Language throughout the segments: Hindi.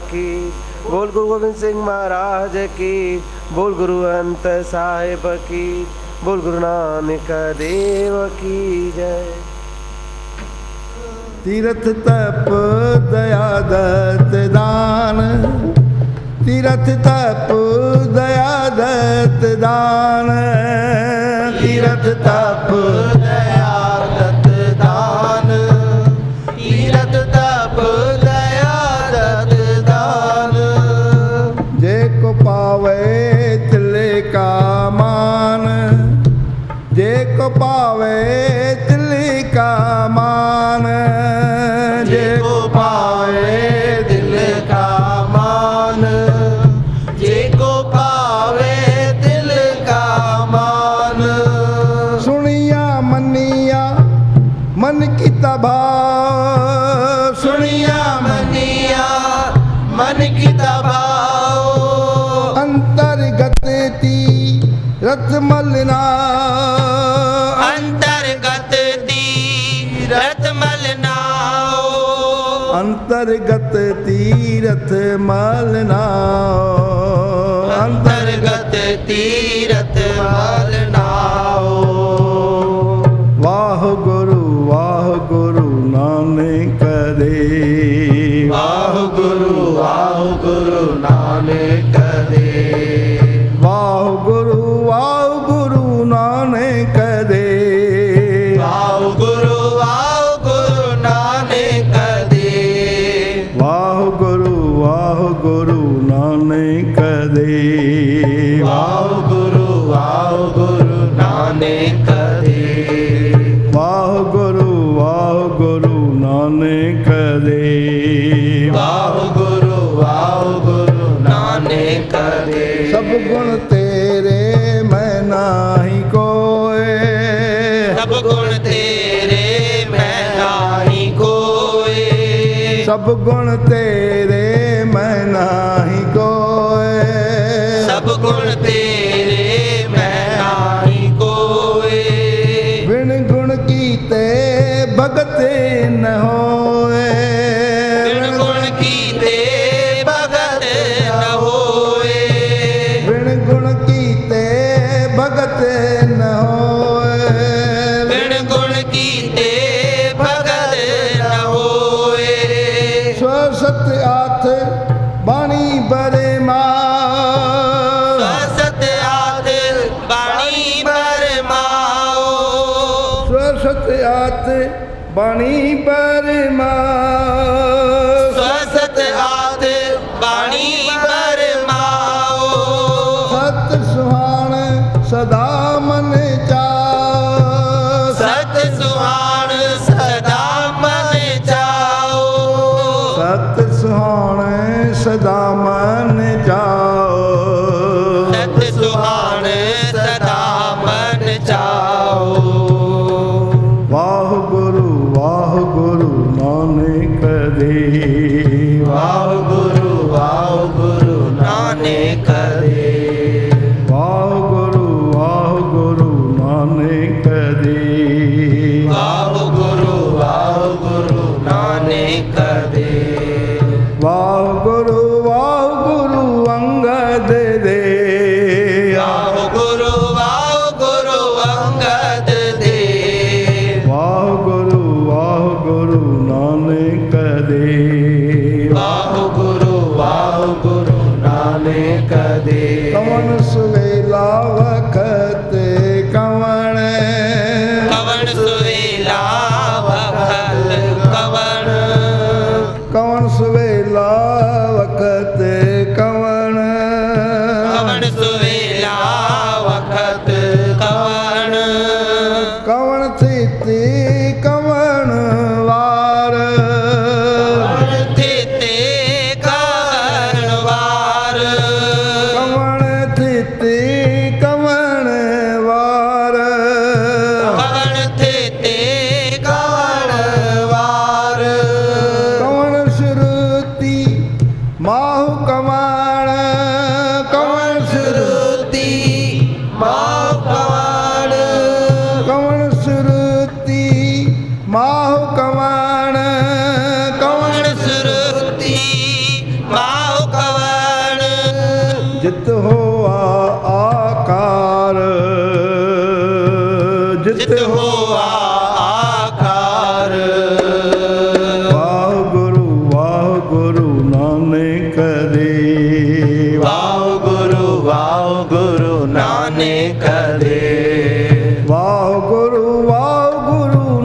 की। बोल गुरु गोविंद सिंह महाराज की। बोल गुरु अंत साहिब की। बोल गुरु नानक देव की जय। तीरथ तप दया दत्त दान, तीरथ तप दया दत्त दान, तीरथ तप दया दत्त दान, तीरथ तप दया दत्त दान। जे को पावे तिले का मान, जे को पावे तिले का मान, जे को पावे दिल का मान, जे को पावे दिल का मान। सुनिया मनिया मन की तबाह, सुनिया मनिया मन की तबाह। अंतर्गत तीरथ मलना, अंतर्गत तीरथ मलना, अंतर्गत तीरथ मलना, अंतर्गत तीरथ मलना। वाह गुरु नानक दे, वाह गुरु नानक दे, वाह गुरु नानक दे, वाह गुरु नानक दे, वाह गुरु नानक दे, वाह गुरु नानक दे, वाह गुरु नानक दे, वाह गुरु नानक दे। सब गुण तेरे मैं नाही कोय, सब गुण तेरे मैं नाही कोय, सब गुण तेरे मैं नाही कोय, सब गुण तेरे मैं नाही कोय। बिन गुण कीते भगत न होए, बिन गुण कीते भगत न होए, बिन गुण कीते भगत न होए, बिन गुण कीते भगत न होए। स्वसत आथ बाणी बरे माओ, स्वसत आथ बाणी बरे माओ, स्वसत आथ बाणी बरे माओ, स्वसत आथ बाणी बरे माओ। सत सुहान सदा मन चाओ, सत सुहान सदा मन चाओ, सत सुहान सदा मन जाओ, सत सुहान सदा मन जाओ। वाह गुरु नानक दे, वाह गुरु नानक दे, वाह गुरु नानक दे, वाह गुरु नानक दे, वाह गुरु अंगद दे, वाह गुरु अंगद दे, वाह गुरु नानक दे, वाह गुरु नानक दे। कवन सुवेला वखत कवन, कवन सुवेला वखत कवन, कवन सुवेला वखत कवन, कवन सुवेला वखत कवन, कवन थिति कवन वार, कवन थिति कवन वार, कवन थिति कवन वार, कवन थिति कवन वार। कवन श्रुति माहु कमाण, कवन श्रुति माहु कमाण, कवन श्रुति माहु कमाण, कवन श्रुति माहु जित होआ आकार जित होआ आकार वाह गुरु नानक दे वाह गुरु नानक दे वाह गुरु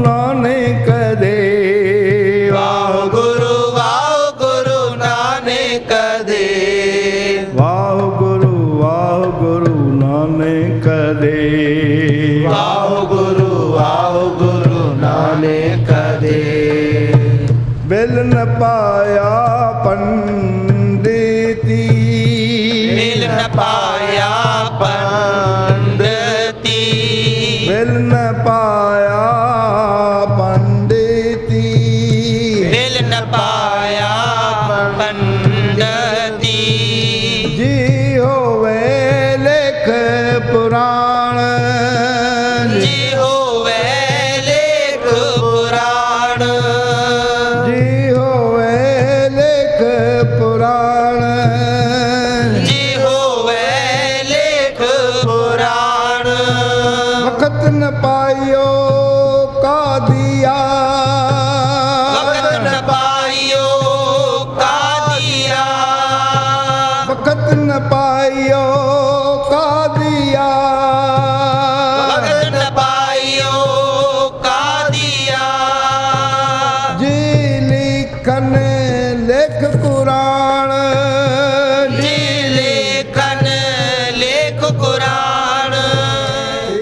नानक दे वाह गुरु नानक दे वाह गुरु नानक दे वाह गुरु नानक दे बिल न पाया पंडिती बिल न पाया पंडिती बिल न पाया पंडिती बिल न पाया पंडिती जी होवे लेख पुराण जी होवे लेख पुराण जी होवे लेख पुराण जी होवे लेख पुराण वक्त न पायो का दिया वक्त न पायो का दिया वक्त न पायो का दिया वक्त न पायो का दिया जी लिखन लेख कुरान जी लिखन लेख कुरान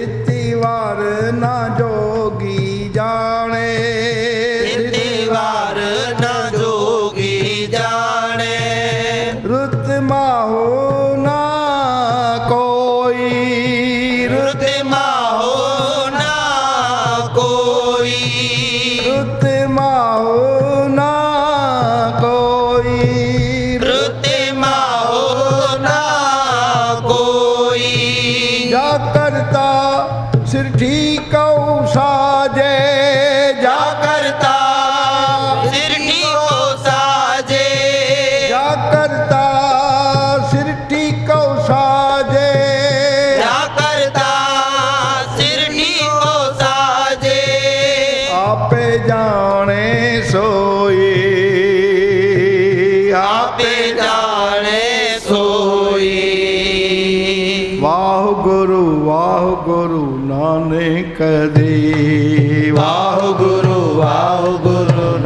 इतिवार ना जोगी जाने इतिवार ना जोगी जाने रुत माहो ना कोई रुत माहो ना कोई रुत माहो ना कोई रुत माहो ना कोई जा करता सिर ठीक साजे जा करता सिर ठीक साजे जा करता सिर ठीक साजे जा करता सिर ठीक साजे आपे जाने सोई आपे जाने सोई वाह गुरु नानक दे वाह गुरु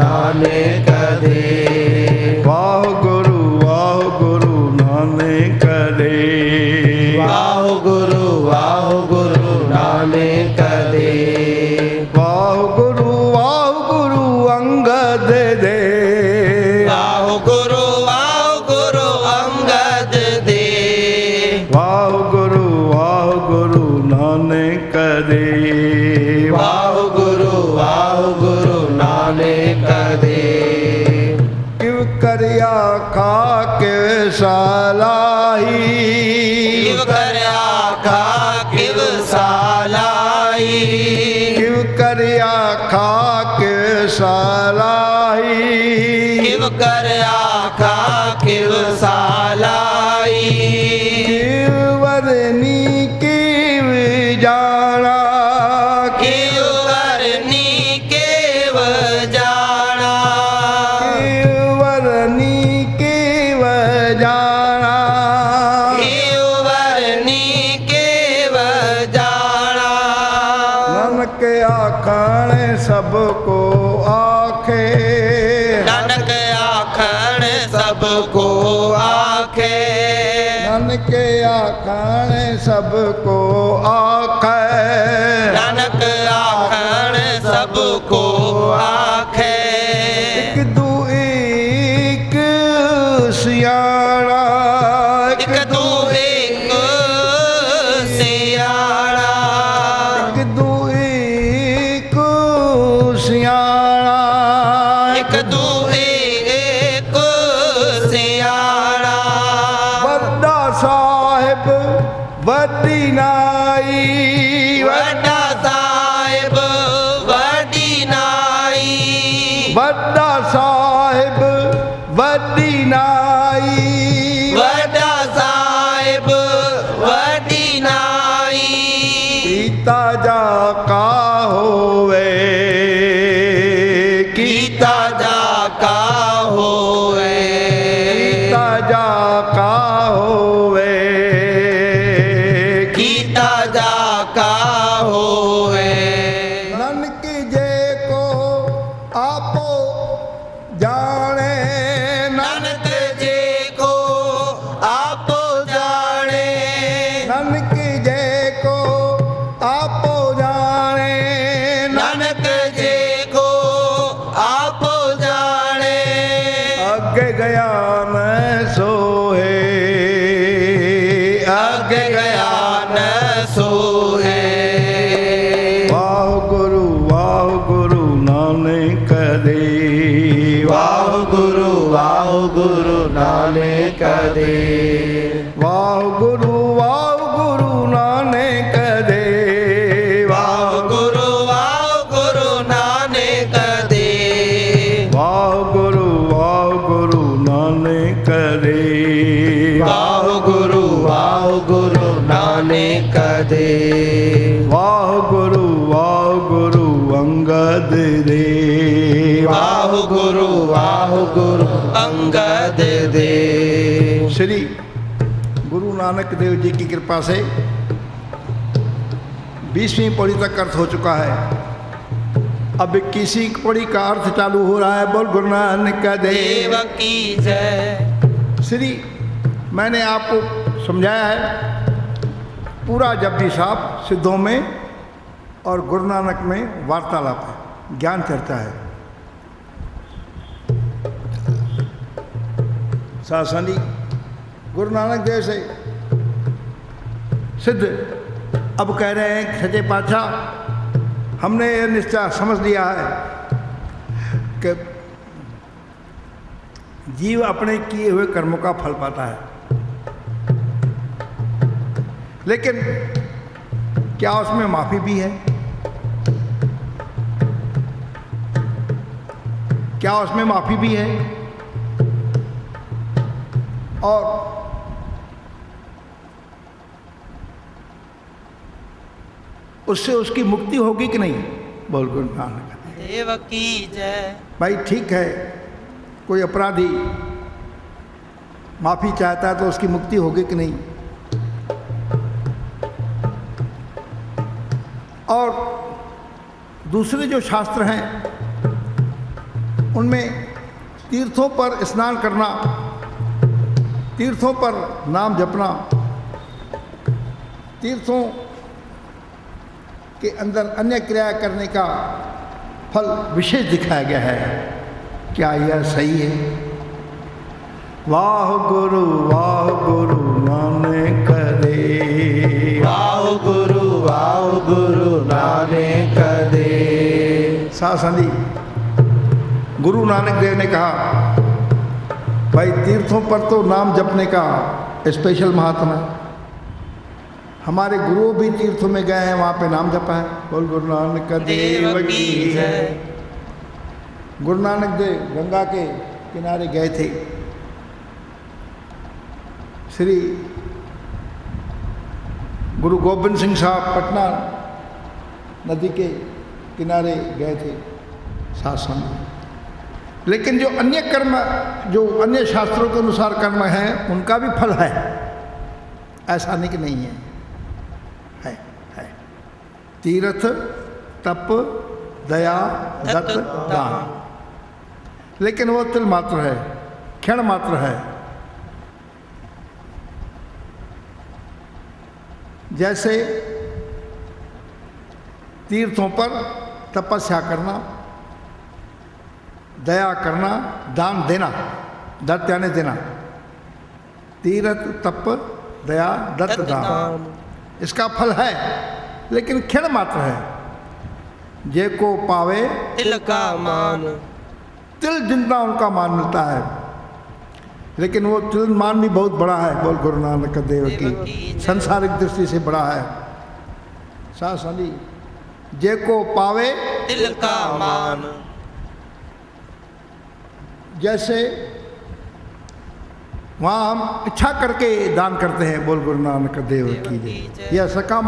नानक दे वाह गुरु नानक दे वाह गुरु नानक दे वाह गुरु अंगद दे वाह गुरु अंगद दे वाह गुरु नानक दे वाह गुरु नानक दे किव करिया खा के सालाई किव करिया खा किव सालाई किव करिया खा के सालाई किव करिया खा किव सालाई किव वरनी किव जाना किव वरनी किव जाना किव वरनी किव जाना किव वरनी किव जाना नानक आखण सबको आखे नानक आखण सबको आखे नानक आखण सबको आखे नानक आखण सबको आखे एक दू एक सियाड़ा एक दू एक सियाड़ा एक दू एक सियाड़ा एक दू एक सियाड़ा बड़ा साहिब वड्डी नाई वड्डा साहिब वड्डी नाई वड्डा साहिब वड्डी नाई वड्डा साहिब गुरु नानक दे। वाह गुरु नानक दे। वाह गुरु नानक दे। वाह गुरु नानक दे। वाह गुरु नानक दे। वाह गुरु अंगद दे। वाह गुरु अंगद दे। श्री गुरु नानक देव जी की कृपा से 20वीं पौड़ी तक अर्थ हो चुका है। अब 21वीं पौड़ी का अर्थ चालू हो रहा है। बोल गुरु नानक देव की जय। श्री मैंने आपको समझाया है पूरा जपजी साहब सिद्धों में और गुरु नानक में वार्तालाप है, ज्ञान चर्चा है। सासनी गुरु नानक देव से सिद्ध अब कह रहे हैं सच्चे पातशाह हमने यह निश्चय समझ लिया है कि जीव अपने किए हुए कर्मों का फल पाता है, लेकिन क्या उसमें माफी भी है? क्या उसमें माफी भी है? और उससे उसकी मुक्ति होगी कि नहीं? बोल गुरु नानक देव की जय। भाई ठीक है, कोई अपराधी माफी चाहता है तो उसकी मुक्ति होगी कि नहीं? और दूसरे जो शास्त्र हैं उनमें तीर्थों पर स्नान करना, तीर्थों पर नाम जपना, तीर्थों के अंदर अन्य क्रिया करने का फल विशेष दिखाया गया है। क्या यह सही है? वाह गुरु नानक दे। वाह गुरु नानक दे। सासनी गुरु नानक देव ने कहा भाई तीर्थों पर तो नाम जपने का स्पेशल महात्मा है। हमारे गुरु भी तीर्थों में गए हैं, वहाँ पे नाम जपा है। बोल गुरु नानक देव की जय। गुरु नानक देव गंगा के किनारे गए थे। श्री गुरु गोबिंद सिंह साहब पटना नदी के किनारे गए थे शासन। लेकिन जो अन्य कर्म, जो अन्य शास्त्रों के अनुसार कर्म है, उनका भी फल है, ऐसा नहीं कि नहीं है। तीर्थ, तप, दया, दत्त, दान, लेकिन वो तिल मात्र है, क्षण मात्र है। जैसे तीर्थों पर तपस्या करना, दया करना, दान देना, दत्त यानी देना, तीर्थ, तप, दया, दत्त, दान, इसका फल है, लेकिन क्षण मात्र है। जे को पावे तिल का मान। तिल जितना उनका मान मिलता है, लेकिन वो तिल मान भी बहुत बड़ा है। बोल गुरु नानक देव की संसारिक दृष्टि से बड़ा है। सासनी जे को पावे तिल का मान। जैसे वहाँ हम इच्छा करके दान करते हैं। बोल गुरु नानक देव की जय। यह सकाम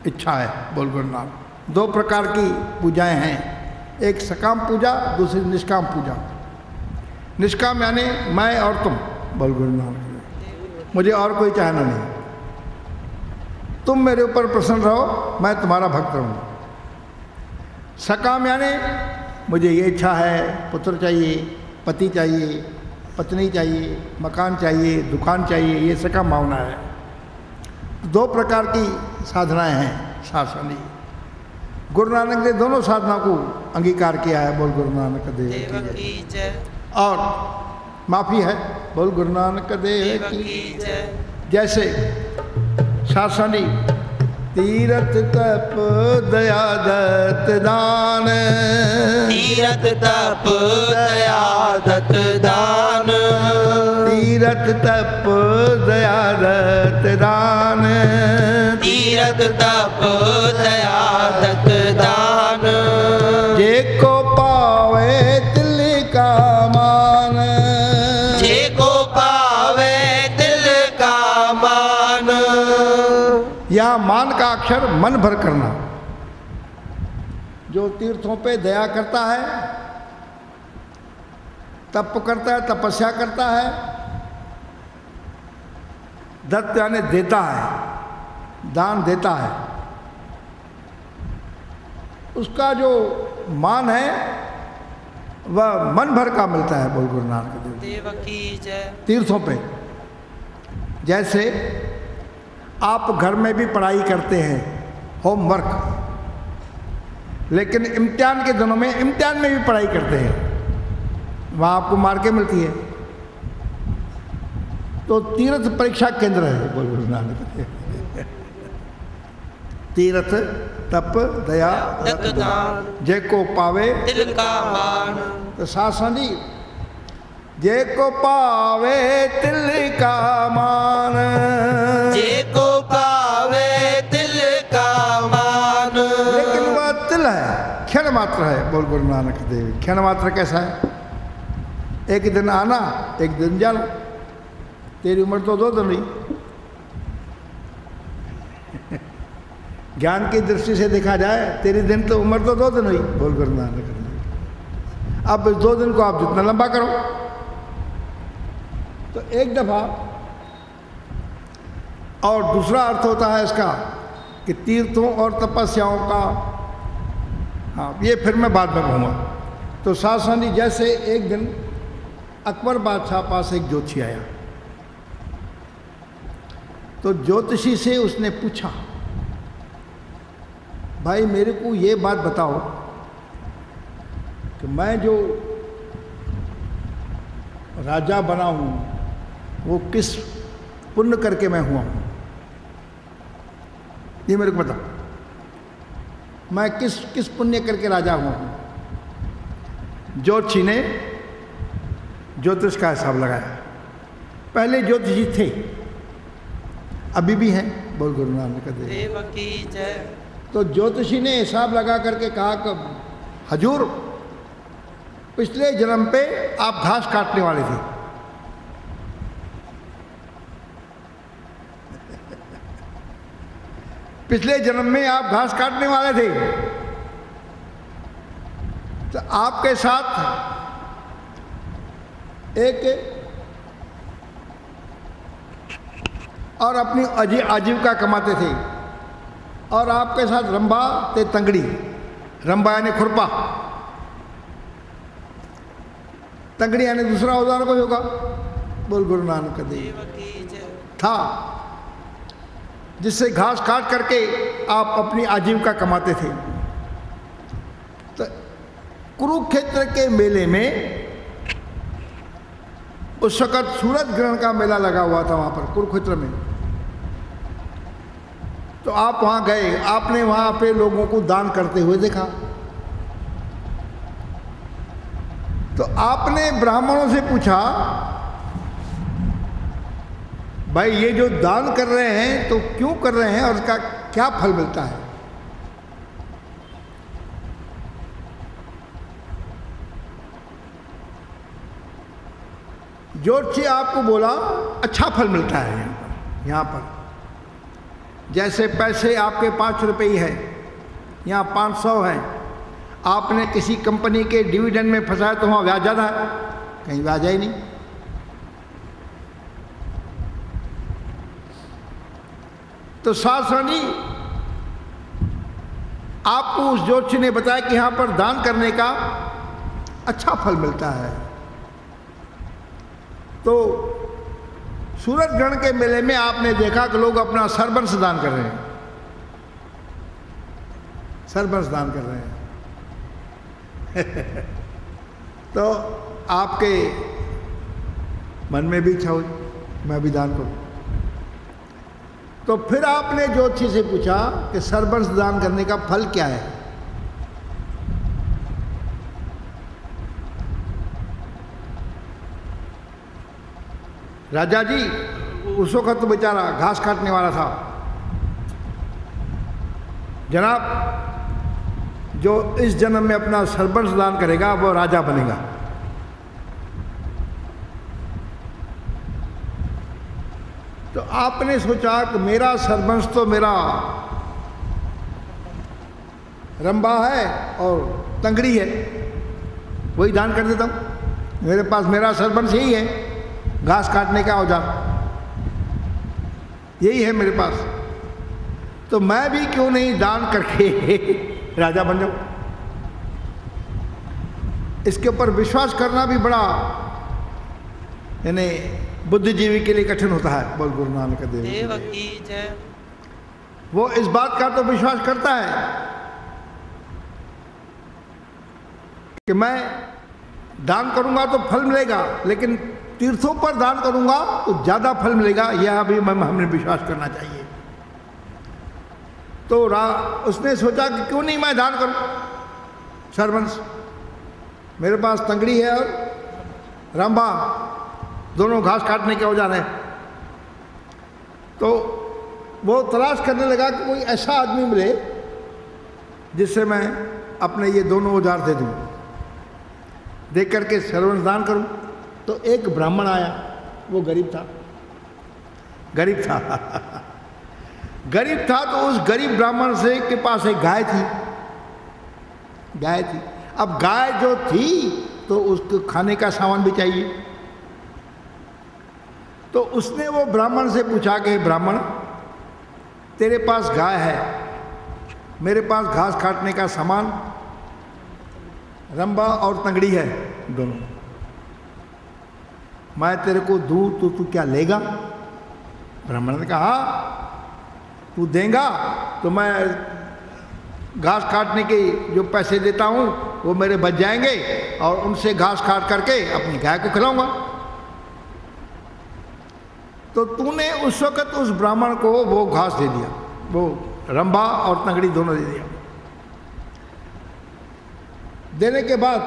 इच्छा है। बोल गुरु नानक। 2 प्रकार की पूजाएं हैं, एक सकाम पूजा, दूसरी निष्काम पूजा। निष्काम यानी मैं और तुम। बोल गुरु नानक, मुझे और कोई चाहना नहीं, तुम मेरे ऊपर प्रसन्न रहो, मैं तुम्हारा भक्त रहूँ। सकाम यानी मुझे ये इच्छा है, पुत्र चाहिए, पति चाहिए, पत्नी चाहिए, मकान चाहिए, दुकान चाहिए, ये सकाम भावना है। 2 प्रकार की साधनाएं हैं शासनी। गुरु नानक ने दोनों साधना को अंगीकार किया है। बोल गुरु नानक देव की जय। और माफी है। बोल गुरु नानक देव की जय। जैसे शासनी तीरथ तप दया दत्त दान, तीरथ तप दया दत्त दान, तीरथ तप दया दत्त दान, तीरथ तप दया दत्त दान, जे को पावे तिल का मान, जे को पावे तिल का मान। यहाँ मान का अक्षर मन भर करना। जो तीर्थों पे दया करता है, तप करता है, तपस्या करता है, दत्त यानी देता है, दान देता है, उसका जो मान है वह मन भर का मिलता है। बोल गुरु नानक देव की जय। तीर्थों पे जैसे आप घर में भी पढ़ाई करते हैं, होमवर्क, लेकिन इम्तिहान के दिनों में इम्तिहान में भी पढ़ाई करते हैं, वहाँ आपको मार्कें मिलती है। तो तीर्थ परीक्षा केंद्र है। बोल गुरु नानक देव। तीर्थ तप दया दत्त दान, जे को पावे तिल का मान। तो सासनी जे को पावे तिल का मान, जे को पावे तिल का मान। लेकिन वह तिल है, क्षण मात्र है। बोल गुरु नानक देव। क्षण मात्र कैसा है? एक दिन आना, एक दिन जाना। तेरी उम्र तो 2 दिन हुई। ज्ञान की दृष्टि से देखा जाए, तेरी दिन तो उम्र तो 2 दिन हुई। बोल गुरु नानक देव। अब इस 2 दिन को आप जितना लंबा करो। तो एक दफा, और दूसरा अर्थ होता है इसका कि तीर्थों और तपस्याओं का, हाँ ये फिर मैं बाद में कहूँगा। तो सासनी जैसे एक दिन अकबर बादशाह पास एक ज्योतिषी आया, तो ज्योतिषी से उसने पूछा, भाई मेरे को ये बात बताओ कि मैं जो राजा बना हूँ वो किस पुण्य करके मैं हुआ हूँ, ये मेरे को बता। मैं किस पुण्य करके राजा हुआ हूँ। ज्योतिषी ने ज्योतिष का हिसाब लगाया। पहले ज्योतिषी थे, अभी भी हैं। बोल गुरु नानक देव की जय। तो ज्योतिषी ने हिसाब लगा करके कहा कि हजूर, पिछले जन्म पे आप घास काटने वाले थे। पिछले जन्म में आप घास काटने वाले थे, तो आपके साथ एक और अपनी आजीविका कमाते थे, और आपके साथ रंबा ते तंगड़ी, रंबा यानी खुरपा, तंगड़ी यानी दूसरा औजार कोई होगा। बोल गुरु नानक देव था, जिससे घास काट करके आप अपनी आजीविका कमाते थे। तो कुरुक्षेत्र के मेले में उस वक़्त सूरज ग्रहण का मेला लगा हुआ था वहाँ पर कुरुक्षेत्र में। तो आप वहाँ गए, आपने वहाँ पे लोगों को दान करते हुए देखा। तो आपने ब्राह्मणों से पूछा, भाई ये जो दान कर रहे हैं तो क्यों कर रहे हैं और उसका क्या फल मिलता है? ज्योतिषी आपको बोला अच्छा फल मिलता है यहाँ पर। जैसे पैसे आपके 5 रुपये ही है, यहाँ 500 है। आपने किसी कंपनी के डिविडेंड में फंसाया तो वहाँ ब्याज ज़्यादा है, कहीं ब्याज ही नहीं। तो सासनी आपको उस ज्योतिषी ने बताया कि यहाँ पर दान करने का अच्छा फल मिलता है। तो सूरज ग्रहण के मेले में आपने देखा कि लोग अपना सरबंस दान कर रहे हैं, सरबंस दान कर रहे हैं। तो आपके मन में भी इच्छा हुई मैं भी दान करूं। तो फिर आपने ज्योतिषी से पूछा कि सर्वंश दान करने का फल क्या है। राजा जी उस वक्त तो बेचारा घास काटने वाला था। जनाब, जो इस जन्म में अपना सर्वंश दान करेगा वो राजा बनेगा। तो आपने सोचा कि मेरा सर्वंश तो मेरा रंबा है और तंगड़ी है, वही दान कर देता हूँ। मेरे पास मेरा सर्वंश यही है, घास काटने का औजार यही है मेरे पास, तो मैं भी क्यों नहीं दान करके राजा बन जाऊं। इसके ऊपर विश्वास करना भी बड़ा यानी बुद्धिजीवी के लिए कठिन होता है। बोल गुरु नानक देव की जय। वो इस बात का तो विश्वास करता है कि मैं दान करूंगा तो फल मिलेगा, लेकिन तीर्थों पर दान करूंगा तो ज्यादा फल मिलेगा, यह भी हमें विश्वास करना चाहिए। तो उसने सोचा कि क्यों नहीं मैं दान करूं सर्वंश। मेरे पास तंगड़ी है और रंबा, दोनों घास काटने के औजार हैं। तो वो तलाश करने लगा कि कोई ऐसा आदमी मिले जिससे मैं अपने ये दोनों औजार दे दूं, दे करके सर्वंश दान करूं। तो एक ब्राह्मण आया, वो गरीब था गरीब था तो उस गरीब ब्राह्मण से के पास एक गाय थी। अब गाय जो थी तो उसको खाने का सामान भी चाहिए। तो उसने वो ब्राह्मण से पूछा कि ब्राह्मण, तेरे पास गाय है, मेरे पास घास काटने का सामान रंबा और तंगड़ी है दोनों, मैं तेरे को दूं तो तू क्या लेगा? ब्राह्मण ने कहा तू देगा तो मैं घास काटने के जो पैसे देता हूं वो मेरे बच जाएंगे और उनसे घास काट करके अपनी गाय को खिलाऊंगा। तो तूने उस वक्त उस ब्राह्मण को वो घास दे दिया, वो रंबा और तंगड़ी दोनों दे दिया। देने के बाद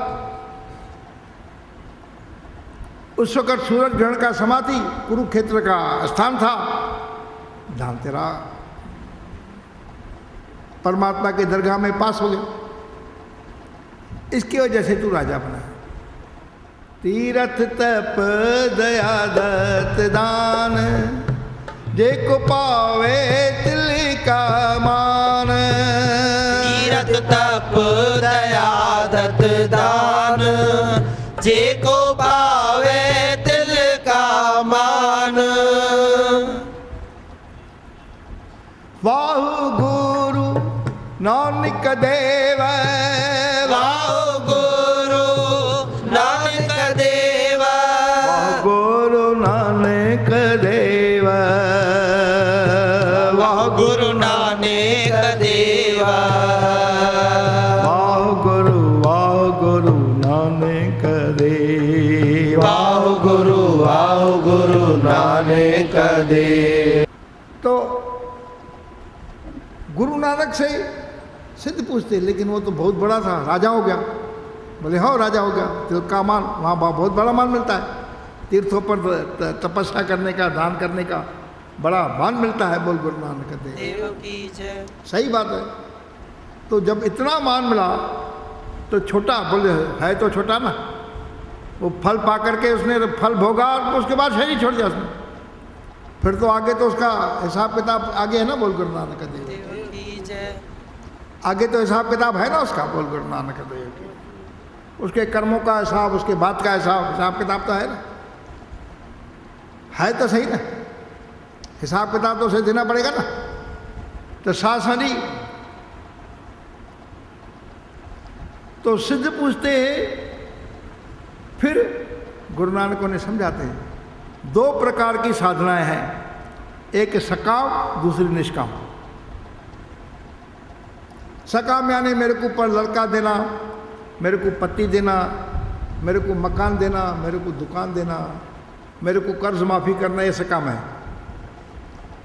उस वक्त सूरज ग्रहण का समय थी, कुरुक्षेत्र का स्थान था जहां तेरा परमात्मा के दरगाह में पास हो गया। इसकी वजह से तू राजा बना। तीरथ तप दया दत्त दान, जे को पावे तिल का मान। तीरथ तप दया दत्त दान, जे को पावे तिल का मान। वाहु गुरु नानक देव, वाहु गुरु नानक देव, वाहु गुरु नानक देव, वाहु गुरु नानक देव, वाहु गुरु नानक देव, वाहु गुरु नानक देव। तो गुरु नानक से सिद्ध पूछते, लेकिन वो तो बहुत बड़ा था, राजा हो गया। बोले हाँ राजा हो गया, तिल का मान, वहाँ बहुत बड़ा मान मिलता है। तीर्थों पर तपस्या करने का, दान करने का बड़ा मान मिलता है। बोल गुरु नानक देव की जय। सही बात है। तो जब इतना मान मिला तो छोटा, बोले है तो छोटा ना, वो फल पा करके उसने फल भोगा और उसके बाद शरीर छोड़ दिया उसने। फिर तो आगे तो उसका हिसाब किताब आगे है ना। बोल गुरु नानक देव की जय। आगे तो हिसाब किताब है ना उसका। बोल गुरु नानक देव की, उसके कर्मों का हिसाब, उसके बाद का हिसाब किताब तो है ना, है तो सही ना। हिसाब किताब तो उसे देना पड़ेगा ना। तो शासनी तो सिद्ध पूछते हैं। फिर गुरु नानक ने समझाते हैं, दो प्रकार की साधनाएं हैं, एक सकाम, दूसरी निष्काम। सकाम यानी मेरे को ऊपर लड़का देना, मेरे को पत्ती देना, मेरे को मकान देना, मेरे को दुकान देना, मेरे को कर्ज माफ़ी करना, ये सकाम है।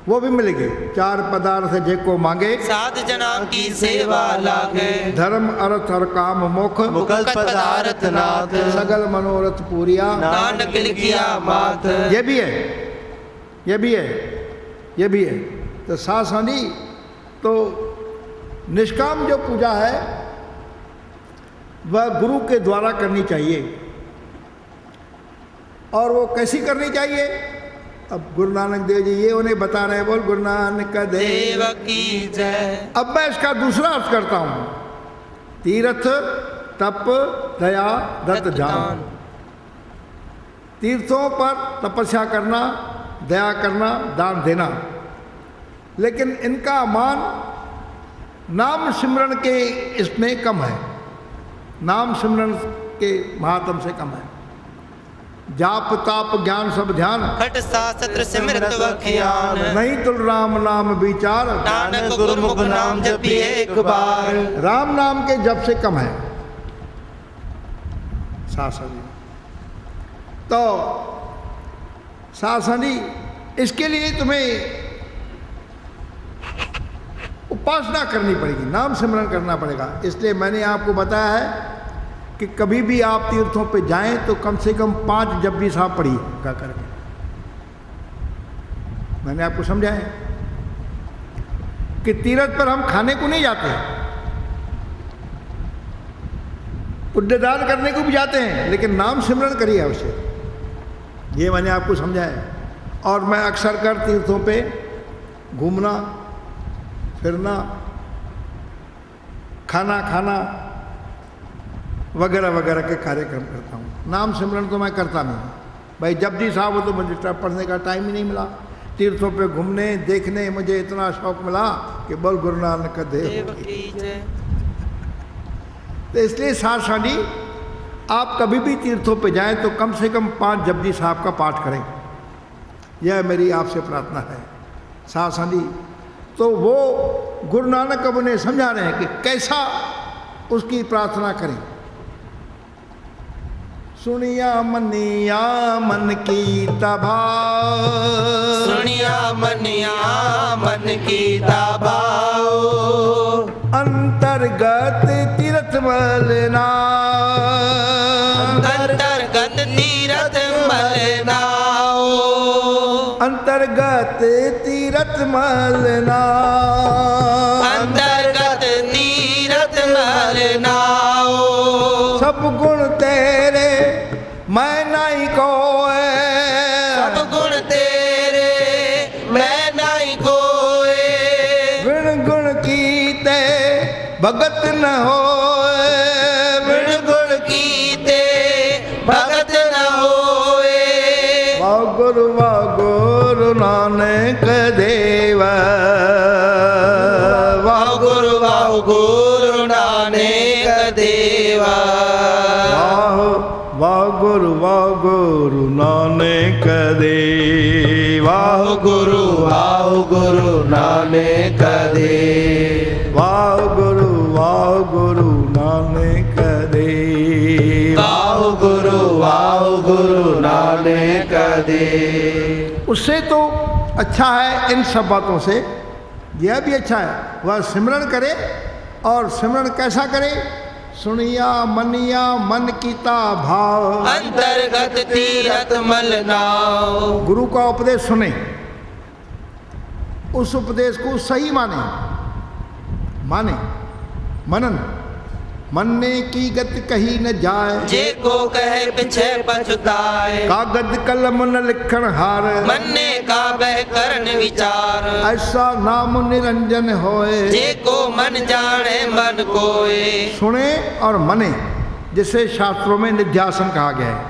वो भी मिलेगी। चार पदार्थ जेको मांगे, साध जना की सेवा लागे। धर्म अर्थ और काम मोख, मुकल पदार्थ नाथ। सगल मनोरथ पूरिया, नानक लिखिया मात। ये भी है, ये भी है, ये भी है। तो सासानी तो निष्काम जो पूजा है वह गुरु के द्वारा करनी चाहिए। और वो कैसी करनी चाहिए? अब गुरु नानक देव जी ये उन्हें बता रहे हैं, बोल गुरु नानक देव की जय। अब मैं इसका दूसरा अर्थ करता हूं। तीर्थ तप दया दत्त जान। तीर्थों पर तपस्या करना, दया करना, दान देना, लेकिन इनका मान नाम सिमरन के इसमें कम है, नाम सिमरन के महात्म से कम है। जाप ताप ज्ञान सब ध्यान, खट शास्त्र सिमरत वख्यान। नहीं तुल राम नाम विचार, नानक गुरुमुख नाम जपिए एक बार। राम नाम के जप से कम है सासनी। तो सासनी इसके लिए तुम्हें उपासना करनी पड़ेगी, नाम सिमरन करना पड़ेगा। इसलिए मैंने आपको बताया है कि कभी भी आप तीर्थों पे जाएं तो कम से कम 5 जपजी साहब पढ़िए गा करके। मैंने आपको समझाया कि तीर्थ पर हम खाने को नहीं जाते, पुण्यदान करने को भी जाते हैं, लेकिन नाम सिमरन करिए अवश्य। ये मैंने आपको समझाया। और मैं अक्सर कर तीर्थों पे घूमना फिरना, खाना खाना वगैरह वगैरह के कार्यक्रम करता हूँ। नाम सिमरन तो मैं करता नहीं भाई। जपजी साहब हो तो मुझे पढ़ने का टाइम ही नहीं मिला। तीर्थों पे घूमने देखने मुझे इतना शौक मिला कि बोल गुरु नानक देव की जय। तो इसलिए सासानी आप कभी भी तीर्थों पे जाएं तो कम से कम 5 जपजी साहब का पाठ करें, यह मेरी आपसे प्रार्थना है सासानी। तो वो गुरु नानक अब उन्हें समझा रहे हैं कि कैसा उसकी प्रार्थना करें। सुनिया मनिया मन की तभाव, सुनिया मनिया मन की तभाव। अंतर्गत तीर्थ मलना, अंतर्गत तीर्थ मलनाओ। अंतर्गत तीर्थ मलना, अंतर्गत तीर्थ मलनाओ। सब गुण तेरे मैं नहीं कोए, सब गुण तेरे मैं नहीं कोए। बिन गुण कीते भगत न होए, बिन गुण कीते भगत न होए। वाह गुरु नानक देव, वाह गुरु नानक देवा। वाह गुरु नानक देव, वाह गुरु नानक देव। वाह गुरु नानक देव, वाह गुरु नानक देव। उससे तो अच्छा है इन सब बातों से, यह भी अच्छा है वह सिमरन करे। और सिमरन कैसा करे? सुनिया मनिया मन कीता भाव, अंतर्गत तीर्थ मलनाओ। गुरु का उपदेश सुने, उस उपदेश को सही माने, मनन मनने की गत कही न जाए। जे को कहे पीछे पछताए। कागज कलम न लिखण हार, मनने का बह करन विचार। ऐसा नाम निरंजन होए। जे को मन जाने मन कोए। सुने और मने, जिसे शास्त्रों में निध्यासन कहा गया है।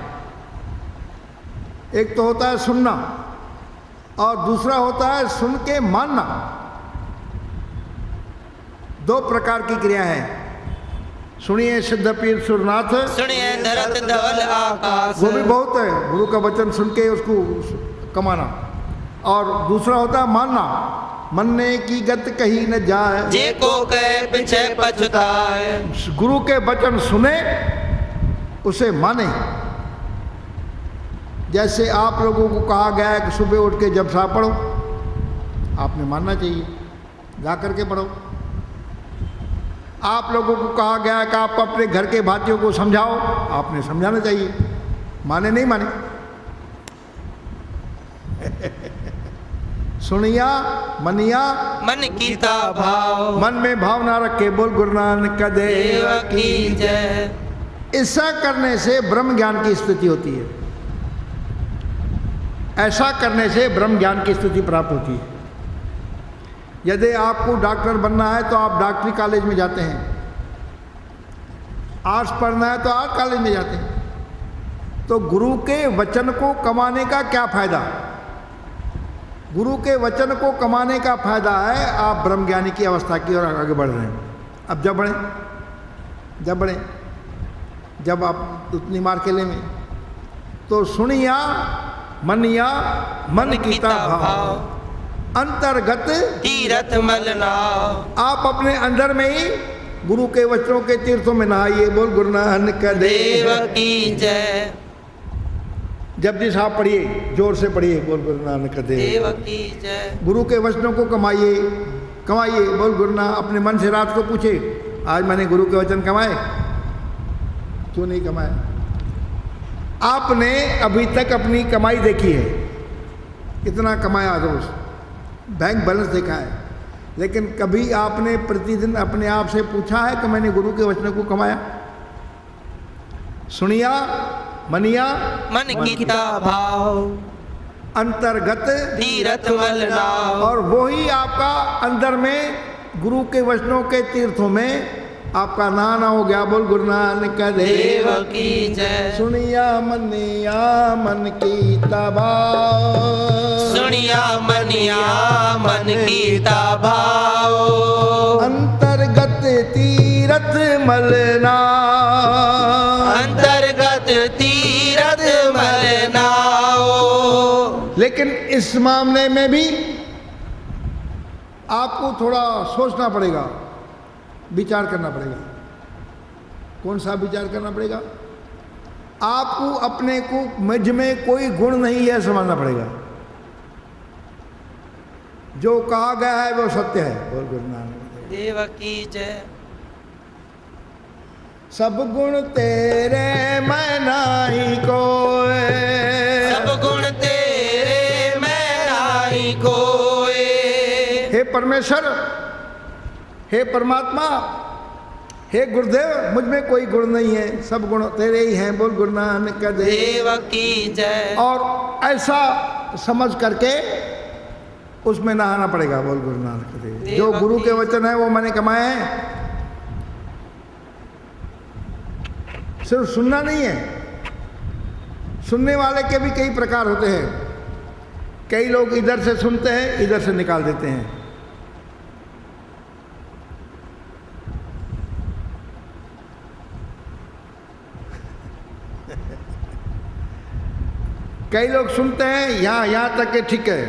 एक तो होता है सुनना और दूसरा होता है सुन के मानना। 2 प्रकार की क्रिया है। सुनिए सिद्ध पीर सुरनाथ, सुनिए धरत धवल आकाश। वो भी बहुत है, गुरु का वचन सुन के उसको कमाना। और दूसरा होता है मानना, मनने की गत कही न जाए। जे को कहे पीछे पछताए। गुरु के वचन सुने, उसे माने। जैसे आप लोगों को कहा गया है कि सुबह उठ के जप सा पढ़ो, आपने मानना चाहिए, जा करके पढ़ो। आप लोगों को कहा गया है कि आप अपने घर के भाइयों को समझाओ, आपने समझाना चाहिए, माने नहीं माने। सुनिया मनिया मन कीता भाव, मन में भाव ना रखे, बोल गुरु नानक देव की जय। ऐसा करने से ब्रह्म ज्ञान की स्थिति होती है, ऐसा करने से ब्रह्म ज्ञान की स्थिति प्राप्त होती है। यदि आपको डॉक्टर बनना है तो आप डॉक्टरी कॉलेज में जाते हैं, आर्ट्स पढ़ना है तो आर्ट कॉलेज में जाते हैं। तो गुरु के वचन को कमाने का क्या फायदा? गुरु के वचन को कमाने का फायदा है आप ब्रह्मज्ञानी की अवस्था की ओर आगे बढ़ रहे हैं। अब जब बढ़े जब आप उतनी मार केले में, तो सुनिया मनिया मन कीता भाव, अंतर्गत तीरथ मलना। आप अपने अंदर में ही गुरु के वचनों के तीर्थों में नहाइए, बोल गुरु नानक देव की जय। जपजी साहब पढ़िए, जोर से पढ़िए, बोल गुरु नानक देव की जय। गुरु के वचनों को कमाइए, बोल गुरु नानक। अपने मन से रात को पूछे, आज मैंने गुरु के वचन कमाए? क्यों नहीं कमाए? आपने अभी तक अपनी कमाई देखी है, कितना कमाया रोज, बैंक बैलेंस देखा है, लेकिन कभी आपने प्रतिदिन अपने आप से पूछा है कि मैंने गुरु के वचनों को कमाया? सुनिया मनिया मन कीता भाव, अंतर्गत तीरथ मलना। और वही आपका अंदर में गुरु के वचनों के तीर्थों में आपका नहाना हो गया, बोल गुरु नानक देव की जय। सुनिया मनिया मन कीता भाव, सुनिया मनिया मन कीता भाव, अंतर्गत तीरथ मलना, अंतर्गत तीरथ मलना। लेकिन इस मामले में भी आपको थोड़ा सोचना पड़ेगा, विचार करना पड़ेगा। कौन सा विचार करना पड़ेगा? आपको अपने को मुझ में कोई गुण नहीं है समझना पड़ेगा। जो कहा गया है वो सत्य है, बोल गुरु नानक देव की जय। सब गुण तेरे मैं नाही कोय, सब गुण तेरे मैं नाही कोय। हे परमेश्वर, हे परमात्मा, हे गुरुदेव, मुझ में कोई गुण नहीं है, सब गुण तेरे ही हैं, बोल गुरु नानक देव की जय। और ऐसा समझ करके उसमें नहाना पड़ेगा, बोल गुरु नानक देव। जो गुरु के वचन है वो मैंने कमाए हैं। सिर्फ सुनना नहीं है, सुनने वाले के भी कई प्रकार होते हैं। कई लोग इधर से सुनते हैं, इधर से निकाल देते हैं। कई लोग सुनते हैं यहाँ तक के ठीक है,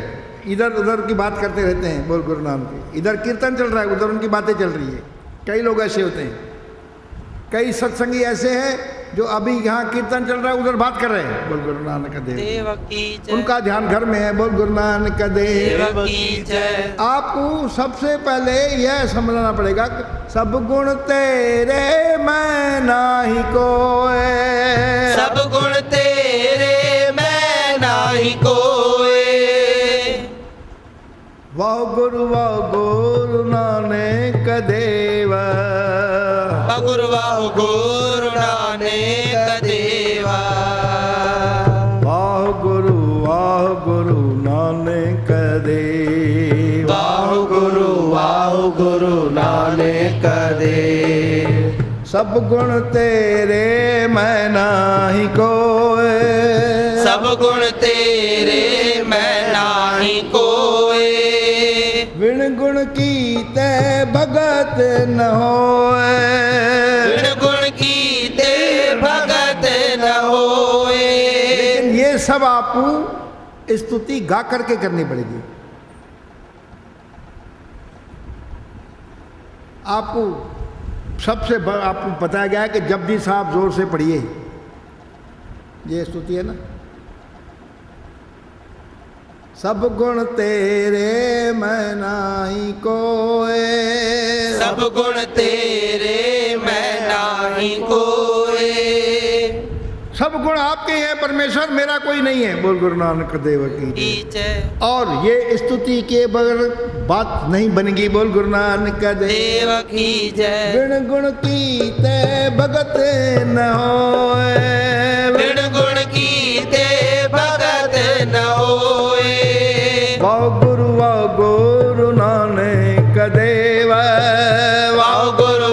इधर उधर की बात करते रहते हैं, बोल गुरु नाम की। इधर कीर्तन चल रहा है, उधर उनकी बातें चल रही है। कई लोग ऐसे होते हैं। कई सत्संगी ऐसे हैं जो अभी यहाँ कीर्तन चल रहा है, उधर बात कर रहे हैं, बोल गुरु नानक देव की जय। उनका ध्यान घर में है, बोल गुरु नानक देव की जय। आपको सबसे पहले यह समझना पड़ेगा कि सब गुण तेरे मैं नाही कोय, सब गुण तेरे मैं नाही कोय। वाह गुरु नानक देव, गुरु नानक देवा। वाह गुरु नानक देव, वाह गुरु नानक देव। सब गुण तेरे मैं नाही कोय, सब गुण तेरे मैं नाही कोय। बिन गुण की ते भगत न होए, बिन गुण की ते भगत न होए। लेकिन ये सब आपको स्तुति गा करके करनी पड़ेगी। आपको सबसे आपको बताया गया है कि जपजी साहब जोर से पढ़िए, ये स्तुति है ना। सब गुण तेरे मैं नाही कोय, सब गुण तेरे मैं नाही कोय। सब गुण आपके हैं परमेश्वर, मेरा कोई नहीं है। बोल गुरु नानक देव की जय। और ये स्तुति के बगैर बात नहीं बनेगी। बोल गुरु नानक देव की जय। बिन गुण की ते भगत न होए, बिन गुण की ते भगत न होए। वाह गुरु नानक देव, वाह गुरु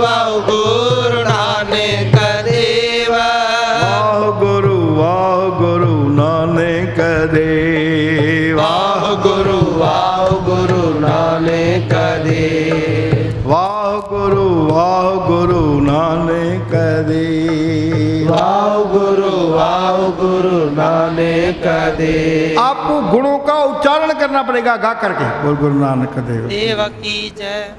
नानक देव। वाह गुरु नानक देव, वाह गुरु नानक देव। वाह गुरु नानक देव, वाह गुरु नानक देव। आपको गुणों का उच्चारण करना पड़ेगा गा करके। बोल गुरु नानक देव देव की जय।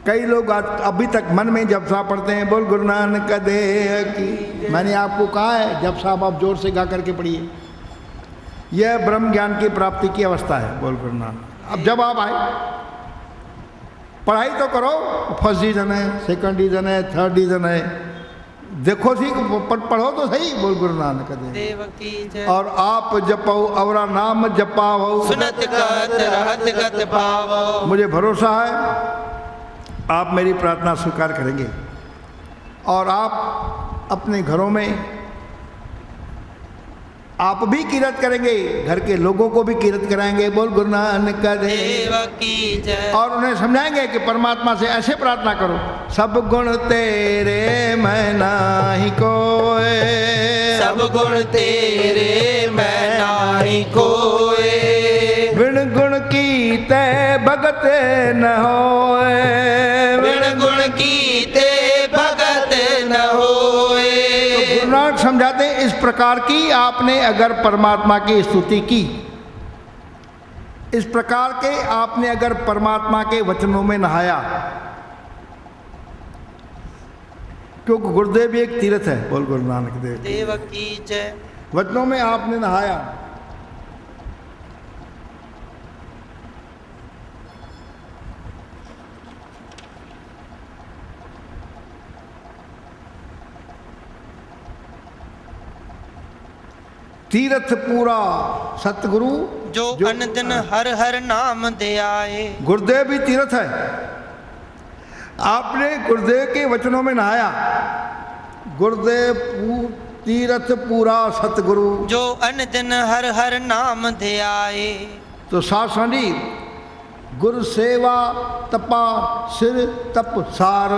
कई लोग अभी तक मन में जप सा पढ़ते हैं, बोल गुरु नानक देव की। मैंने आपको कहा है जप साहब आप जोर से गा करके पढ़िए, यह ब्रह्म ज्ञान की प्राप्ति की अवस्था है। बोल गुरु नानक। अब जब आप आए पढ़ाई तो करो, फर्स्ट डिवीजन है, सेकंड डिवीजन है, थर्ड डिवीजन है, देखो ठीक पढ़ो तो सही। बोल गुरु नानक देव की जय। और आप जपो अवरा नाम जपाओ, सुनत गत रहत गत पावो। मुझे भरोसा है आप मेरी प्रार्थना स्वीकार करेंगे और आप अपने घरों में आप भी कीरत करेंगे, घर के लोगों को भी कीरत कराएंगे। बोल गुरु नानक देव की जय। और उन्हें समझाएंगे कि परमात्मा से ऐसे प्रार्थना करो, सब गुण तेरे मैं नाही कोय, सब गुण तेरे मैं नाही कोय। बिन गुण की ते भगत न होए, बिन गुण की ते भगत न होए। तो गुरु नानक समझाते हैं इस प्रकार की आपने अगर परमात्मा की स्तुति की, इस प्रकार के आपने अगर परमात्मा के वचनों में नहाया, क्योंकि गुरुदेव भी एक तीर्थ है। बोल गुरु नानक देव देव की जय। वचनों में आपने नहाया, तीर्थ पूरा सतगुरु जो अन दिन हर हर नाम दे आए। गुरुदेव भी तीर्थ है। आपने गुरुदेव के वचनों में नहाया, गुरुदेव तीर्थ पूरा सतगुरु जो अन दिन हर हर नाम दे आए। तो सासनी गुरु सेवा तपा सिर तप सार,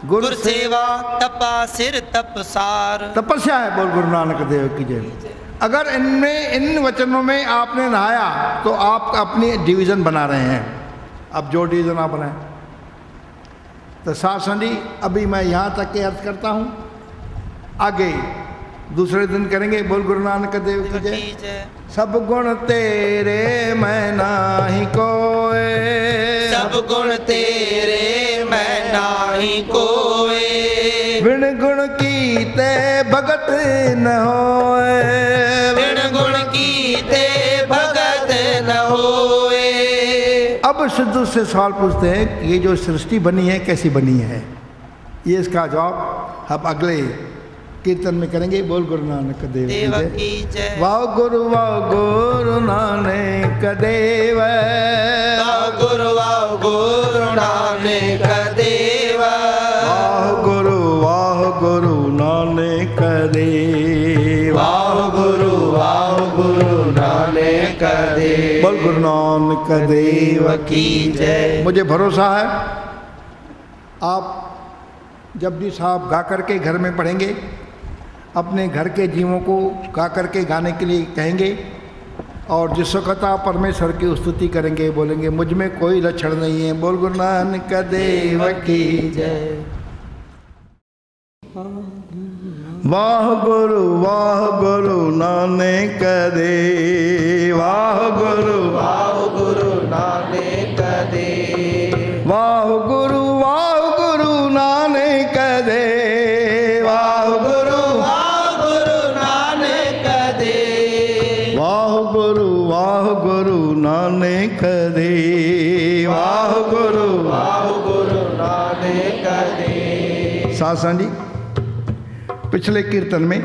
गुरु सेवा तपा सिर तप सार। तपस्या है। बोल गुरु नानक देव की जय। अगर इनमें इन वचनों में आपने नहाया तो आप अपनी डिवीज़न बना रहे हैं। अब जो डिवीज़न आप बनाए तो सासनी अभी मैं यहाँ तक के अर्थ करता हूँ, आगे दूसरे दिन करेंगे। बोल गुरु नानक देव की जय। सब गुण तेरे मैं नाही कोय, सब गुण तेरे मैं नाही कोय। बिन गुण की ते भगत न होए, बिन गुण की ते भगत न होए। अब सिद्धू से सवाल पूछते हैं कि ये जो सृष्टि बनी है कैसी बनी है, ये इसका जवाब हम अगले कीर्तन में करेंगे। बोल गुरु नानक देव की जय। वाह गुरु नानक देव, वाह गुरु नानक देव। वाह गुरु नानक देव, वाह गुरु नानक देव। बोल गुरु नानक देव की जय। मुझे भरोसा है आप जब भी साहब गा करके घर में पढ़ेंगे, अपने घर के जीवों को गा करके गाने के लिए कहेंगे, और जिस वक्त आप परमेश्वर की स्तुति करेंगे बोलेंगे मुझ में कोई लक्षण नहीं है। बोल गुरु नानक देव की जय। वाह गुरु नानक देव, वाह गुरु नानक देव। वाह गुरु नानक देव, वाह गुरु नानक देव। वाह गुरु वाह गुरु नानक देव, वाह गुरु नानक देव। सासां जी, पिछले कीर्तन में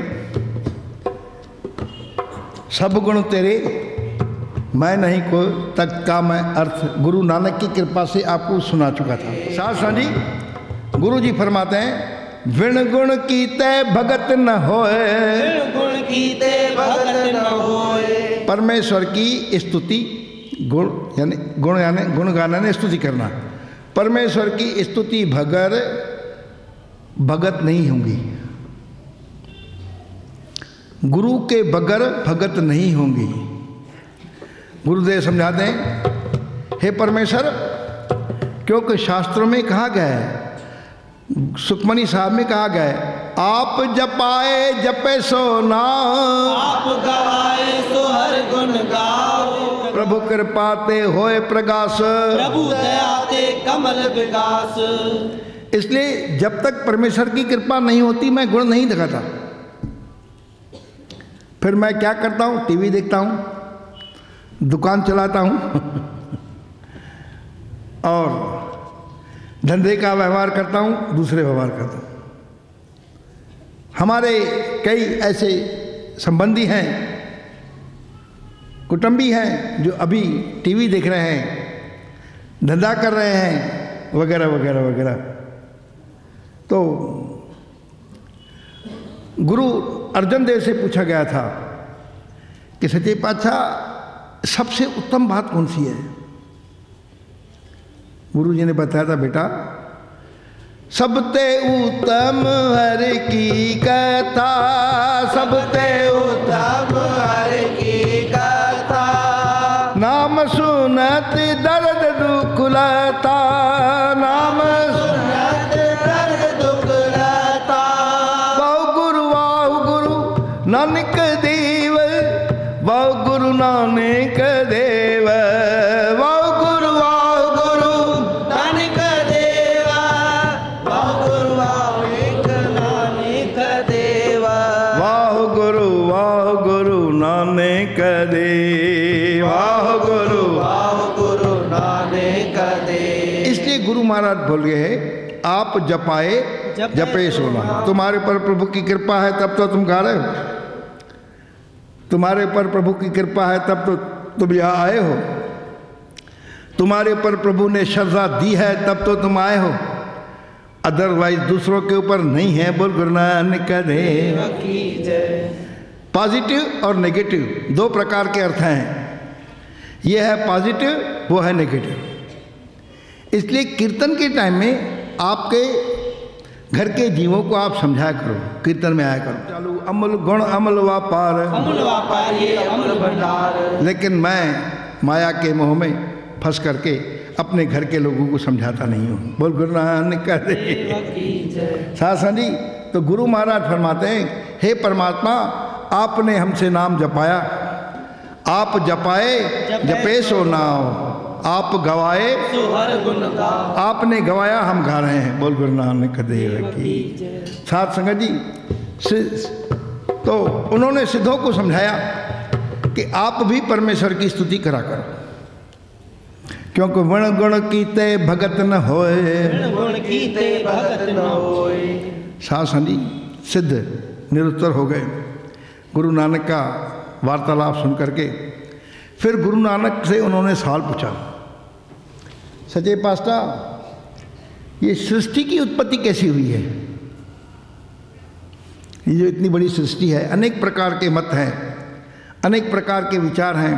सब गुण तेरे मैं नहीं कोई तक का मैं अर्थ गुरु नानक की कृपा से आपको सुना चुका था। सासां जी, गुरु जी फरमाते हैं विण गुण कीते भगत न होए, गुण कीते भगत न होए। परमेश्वर की स्तुति गुण यानी गुण गाना ने स्तुति करना। परमेश्वर की स्तुति भगर भगत नहीं होंगी, गुरु के बगैर भगत नहीं होंगी। गुरुदेव समझाते हैं हे परमेश्वर, क्योंकि शास्त्रों में कहा गया है, सुखमनी साहब में कहा गया है, आप जपाए जपे सो नाम, आप गवाए सो हर गुण गाओ। प्रभु कृपाते होए प्रकाश, प्रभु दयाते कमल विकास। इसलिए जब तक परमेश्वर की कृपा नहीं होती मैं गुण नहीं दिखाता। फिर मैं क्या करता हूँ, टीवी देखता हूँ, दुकान चलाता हूँ और धंधे का व्यवहार करता हूँ, दूसरे व्यवहार करता हूँ। हमारे कई ऐसे संबंधी हैं, कुटुंबी हैं जो अभी टीवी देख रहे हैं, धंधा कर रहे हैं, वगैरह वगैरह वगैरह। तो गुरु अर्जन देव से पूछा गया था कि सच्चे पातशाह सबसे उत्तम बात कौन सी है? गुरु जी ने बताया था, बेटा सबते उत्तम हर की कथा, सबते उत्तम हर की कथा। नाम सुनत दर्द दुख लता, नाम सुनत दर्द दुख लता। वाह गुरु नानक देव, वाह गुरु नानक देव, वाह गुरु नानक देवा। वाह गुरु नानक देवा। वाह गुरु नानक देव, वाह गुरु नानक देव। इसलिए गुरु महाराज बोल गए हैं, आप जपाए जपे सोना। तुम्हारे पर प्रभु की कृपा है तब तो तुम गा रहे हो, तुम्हारे पर प्रभु की कृपा है तब तो तुम यहाँ आए हो, तुम्हारे पर प्रभु ने श्रद्धा दी है तब तो तुम आए हो, अदरवाइज दूसरों के ऊपर नहीं है। बोल गुरु नानक देव की जय। पॉजिटिव और नेगेटिव दो प्रकार के अर्थ हैं, ये है पॉजिटिव, वो है नेगेटिव। इसलिए कीर्तन के टाइम में आपके घर के जीवों को आप समझाया करो, कीर्तन में आया करो। चालू अमल गुण अमल व्यापार, अमल व्यापार ये अमल भंडार। लेकिन मैं माया के मोह में फंस करके अपने घर के लोगों को समझाता नहीं हूँ। बोल गुरु नानक देव की जय। सासां जी, तो गुरु महाराज फरमाते हैं, हे परमात्मा आपने हमसे नाम जपाया, आप जपाए जपे सो नाम, आप गवाए सो हर गुण गाओ। आपने गवाया हम गा रहे हैं। बोल गुरु नानक देव की। साथ संगत जी, तो उन्होंने सिद्धों को समझाया कि आप भी परमेश्वर की स्तुति करा करो, क्योंकि वण गुण कीते भगत न होए, गुण कीते भगत न होए। साथ जी सिद्ध निरुत्तर हो गए। गुरु नानक का वार्तालाप सुन करके फिर गुरु नानक से उन्होंने सवाल पूछा, सच्चे पातशाह ये सृष्टि की उत्पत्ति कैसी हुई है? ये जो इतनी बड़ी सृष्टि है, अनेक प्रकार के मत हैं, अनेक प्रकार के विचार हैं,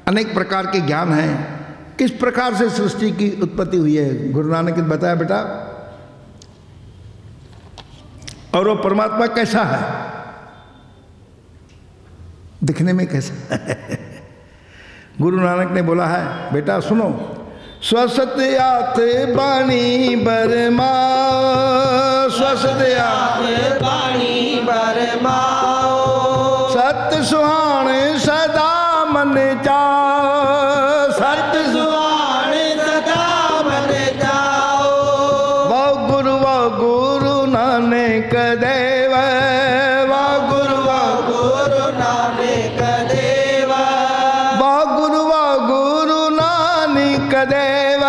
अनेक प्रकार के ज्ञान हैं, किस प्रकार से सृष्टि की उत्पत्ति हुई है? गुरु नानक ने बताया, बेटा और वो परमात्मा कैसा है, दिखने में कैसा है? गुरु नानक ने बोला है, बेटा सुनो, स्वसत्यात बाणी बरमा, स्वसत्यात बाणी बरमाओ। सत्य सुहान सदा मन चा, सत्य सुहान सदा मन जाओ। वाह गुरु नानक देव, वाह गुरु नानक देवा। वाह गुरु नानक देव,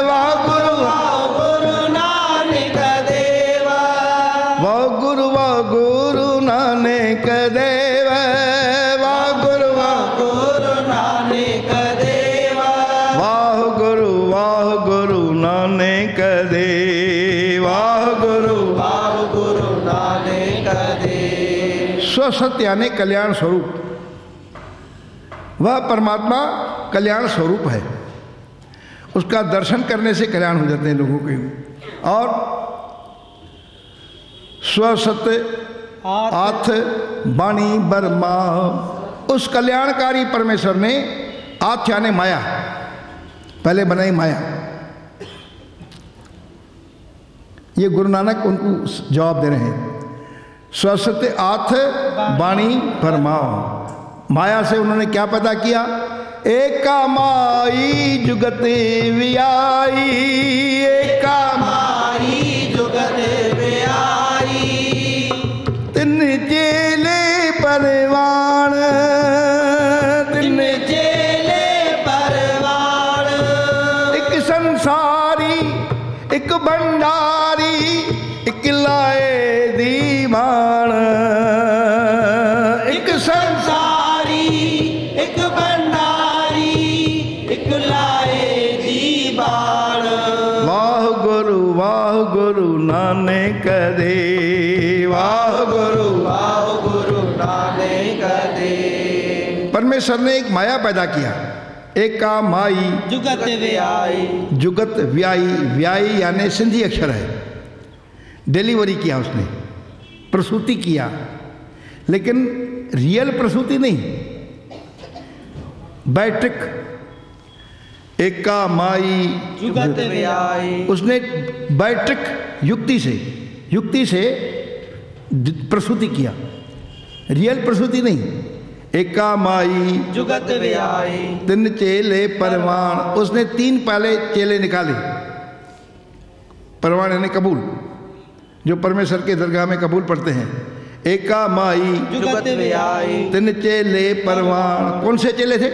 वाह गुरु नानक देव, वाह गुरु नानक देव, वाह गुरु नानक देव, वाह गुरु नानक देव, वाह गुरु नानक देव। स्वसत्य यानी कल्याण स्वरूप, वह परमात्मा कल्याण स्वरूप है। उसका दर्शन करने से कल्याण हो जाते हैं लोगों के। और स्वसत्य आथ बाणी बर्मा, उस कल्याणकारी परमेश्वर ने आथ यानी माया पहले बनाई माया। ये गुरु नानक उनको जवाब दे रहे हैं। स्वसत्य आथ बाणी बर्मा, माया से उन्होंने क्या पैदा किया? एका माई जुगत वियाई, एका माई जुगत व्याई, तिन चेले परवान, तिन चेले परवान, एक संसारी एक भंडारी एक लाए दीवान, एक संसारी एक भंडारी एक लाए दीवान। वाह गुरु नानक दे, वाह गुरु नानक देव। परमेश्वर ने एक माया पैदा किया। एका माई जुगत व्याई, जुगत व्याई, व्याई यानी सिंधी अक्षर है। डिलीवरी किया उसने, प्रसूति किया, लेकिन रियल प्रसूति नहीं, बैठक। एका माई जुगत व्याई, उसने बैठक युक्ति से प्रसूति किया, रियल प्रसूति नहीं। एका माई जुगत व्याई, तिन चेले परवान, उसने 3 पहले चेले निकाले। परवान यानी कबूल, जो परमेश्वर के दरगाह में कबूल पढ़ते हैं। एका माई जुगत व्याई, तिन चेले परवान, कौन से चेले थे?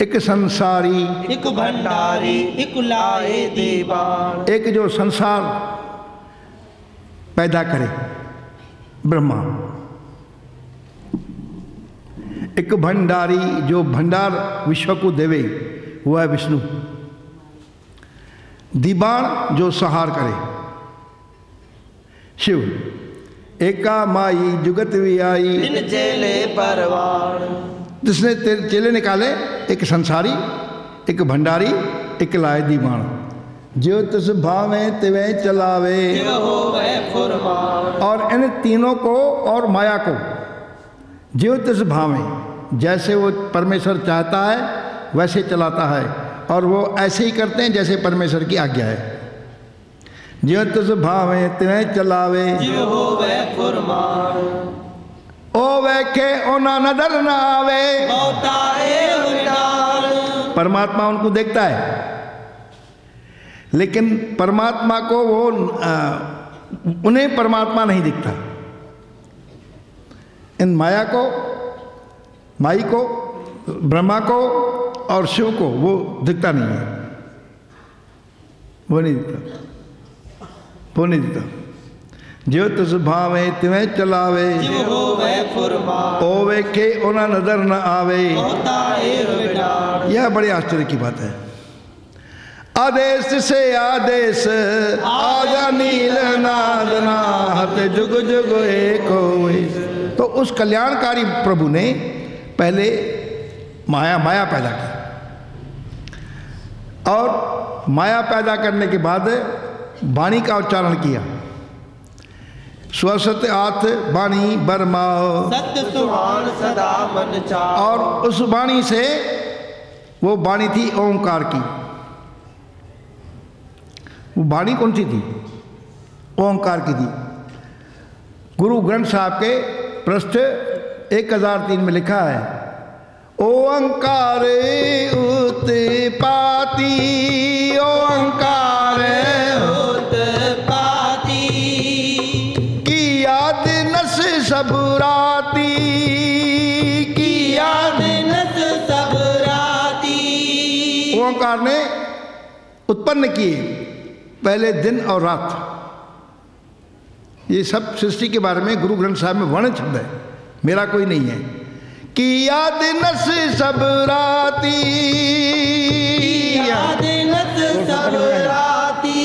एक संसारी, एक भंडारी एक लाए दीवान। एक जो संसार पैदा करे ब्रह्मा, एक भंडारी जो भंडार विश्व को देवे वो है विष्णु, दीवान जो सहार करे शिव। एका माई जुगत वियाई, तिन चेले परवान, जिसने चेले निकाले, एक संसारी एक भंडारी एक लाए दीवान। जो तिस भावे तिवे चलावे, जिव होवे फुरमान। और इन तीनों को और माया को जो तिस भावे, जैसे वो परमेश्वर चाहता है वैसे चलाता है, और वो ऐसे ही करते हैं जैसे परमेश्वर की आज्ञा है। जो तिस भावे तिवे चलावे, जिव होवे फुरमान। ओ वैखे ओना नजर न आवे, बहुताए विडाल, परमात्मा उनको देखता है, लेकिन परमात्मा को वो उन्हें परमात्मा नहीं दिखता। इन माया को, माई को, ब्रह्मा को और शिव को वो दिखता नहीं है, वो नहीं दिखता, वो नहीं दिखता। जो तिस भावे तिवें चलावे, जिव होवे फुरमान। ओ वेखे ओना नजर न आवे। बहुताए विडाल, यह बड़े आश्चर्य की बात है। आदेश से आदेश आजा नील नाद नाहत जुग जुग एक होए। तो उस कल्याणकारी प्रभु ने पहले माया पैदा की, और माया पैदा करने के बाद वाणी का उच्चारण किया। स्वसत आथ वाणी बर्मा, सत्य सुहान सदा मन चाह। और उस वाणी से, वो वाणी थी ओंकार की। वो वाणी कौन सी थी? ओंकार की थी। गुरु ग्रंथ साहब के पृष्ठ 1003 में लिखा है, ओंकार उत्पाती, ओंकार उत्पाती, की याद नस सब राती, की याद नस सब ओंकार ने उत्पन्न किए, पहले दिन और रात। ये सब सृष्टि के बारे में गुरु ग्रंथ साहब में वर्णन शब्द है, मेरा कोई नहीं है। किया दिनस सब राती, किया दिनस सब राती,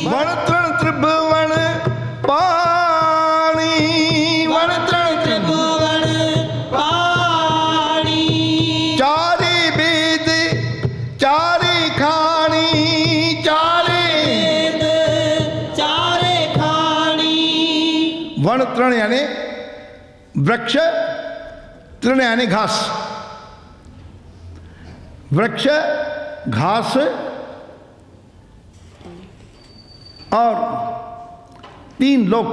वन तृण त्रिभुवन पानी, वन तृण त्रिभुवन पानी, चारे वेद चारे खानी, चारे वेद चारे खानी। वन तृण यानी वृक्ष, तृण यानी घास, वृक्ष घास और तीन लोक।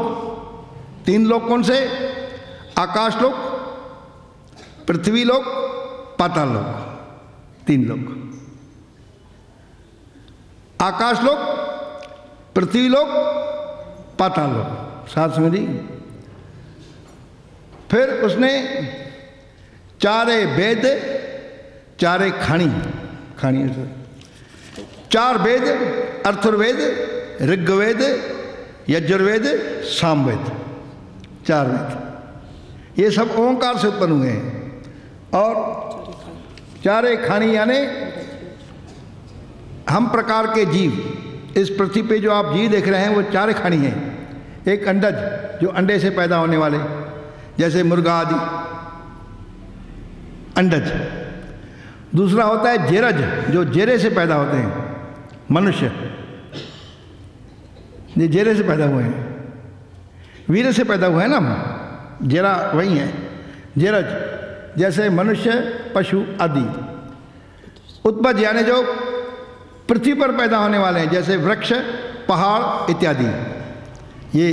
तीन लोक कौन से? आकाश लोक, पृथ्वी लोक, पाताल लोक। तीन लोक, आकाश लोक, पृथ्वी लोक, पाताल लोक। साथ समझी। फिर उसने चारे वेद चारे खानी, खानी चार वेद, अथर्ववेद, ऋग्वेद, यजुर्वेद, सामवेद, चार वेद, ये सब ओंकार से उत्पन्न हुए हैं। और चारे खानी यानी हम प्रकार के जीव, इस पृथ्वी पे जो आप जीव देख रहे हैं वो चारे खानी हैं। एक अंडज जो अंडे से पैदा होने वाले, जैसे मुर्गा आदि, अंडज। दूसरा होता है जेरज, जो जेरे से पैदा होते हैं, मनुष्य, ये जेरे से पैदा हुए हैं। वीर से पैदा हुए हैं ना हम, जेरा वही है, जेरज, जैसे मनुष्य, पशु आदि। उत्पज यानी जो पृथ्वी पर पैदा होने वाले हैं, जैसे वृक्ष, पहाड़ इत्यादि, ये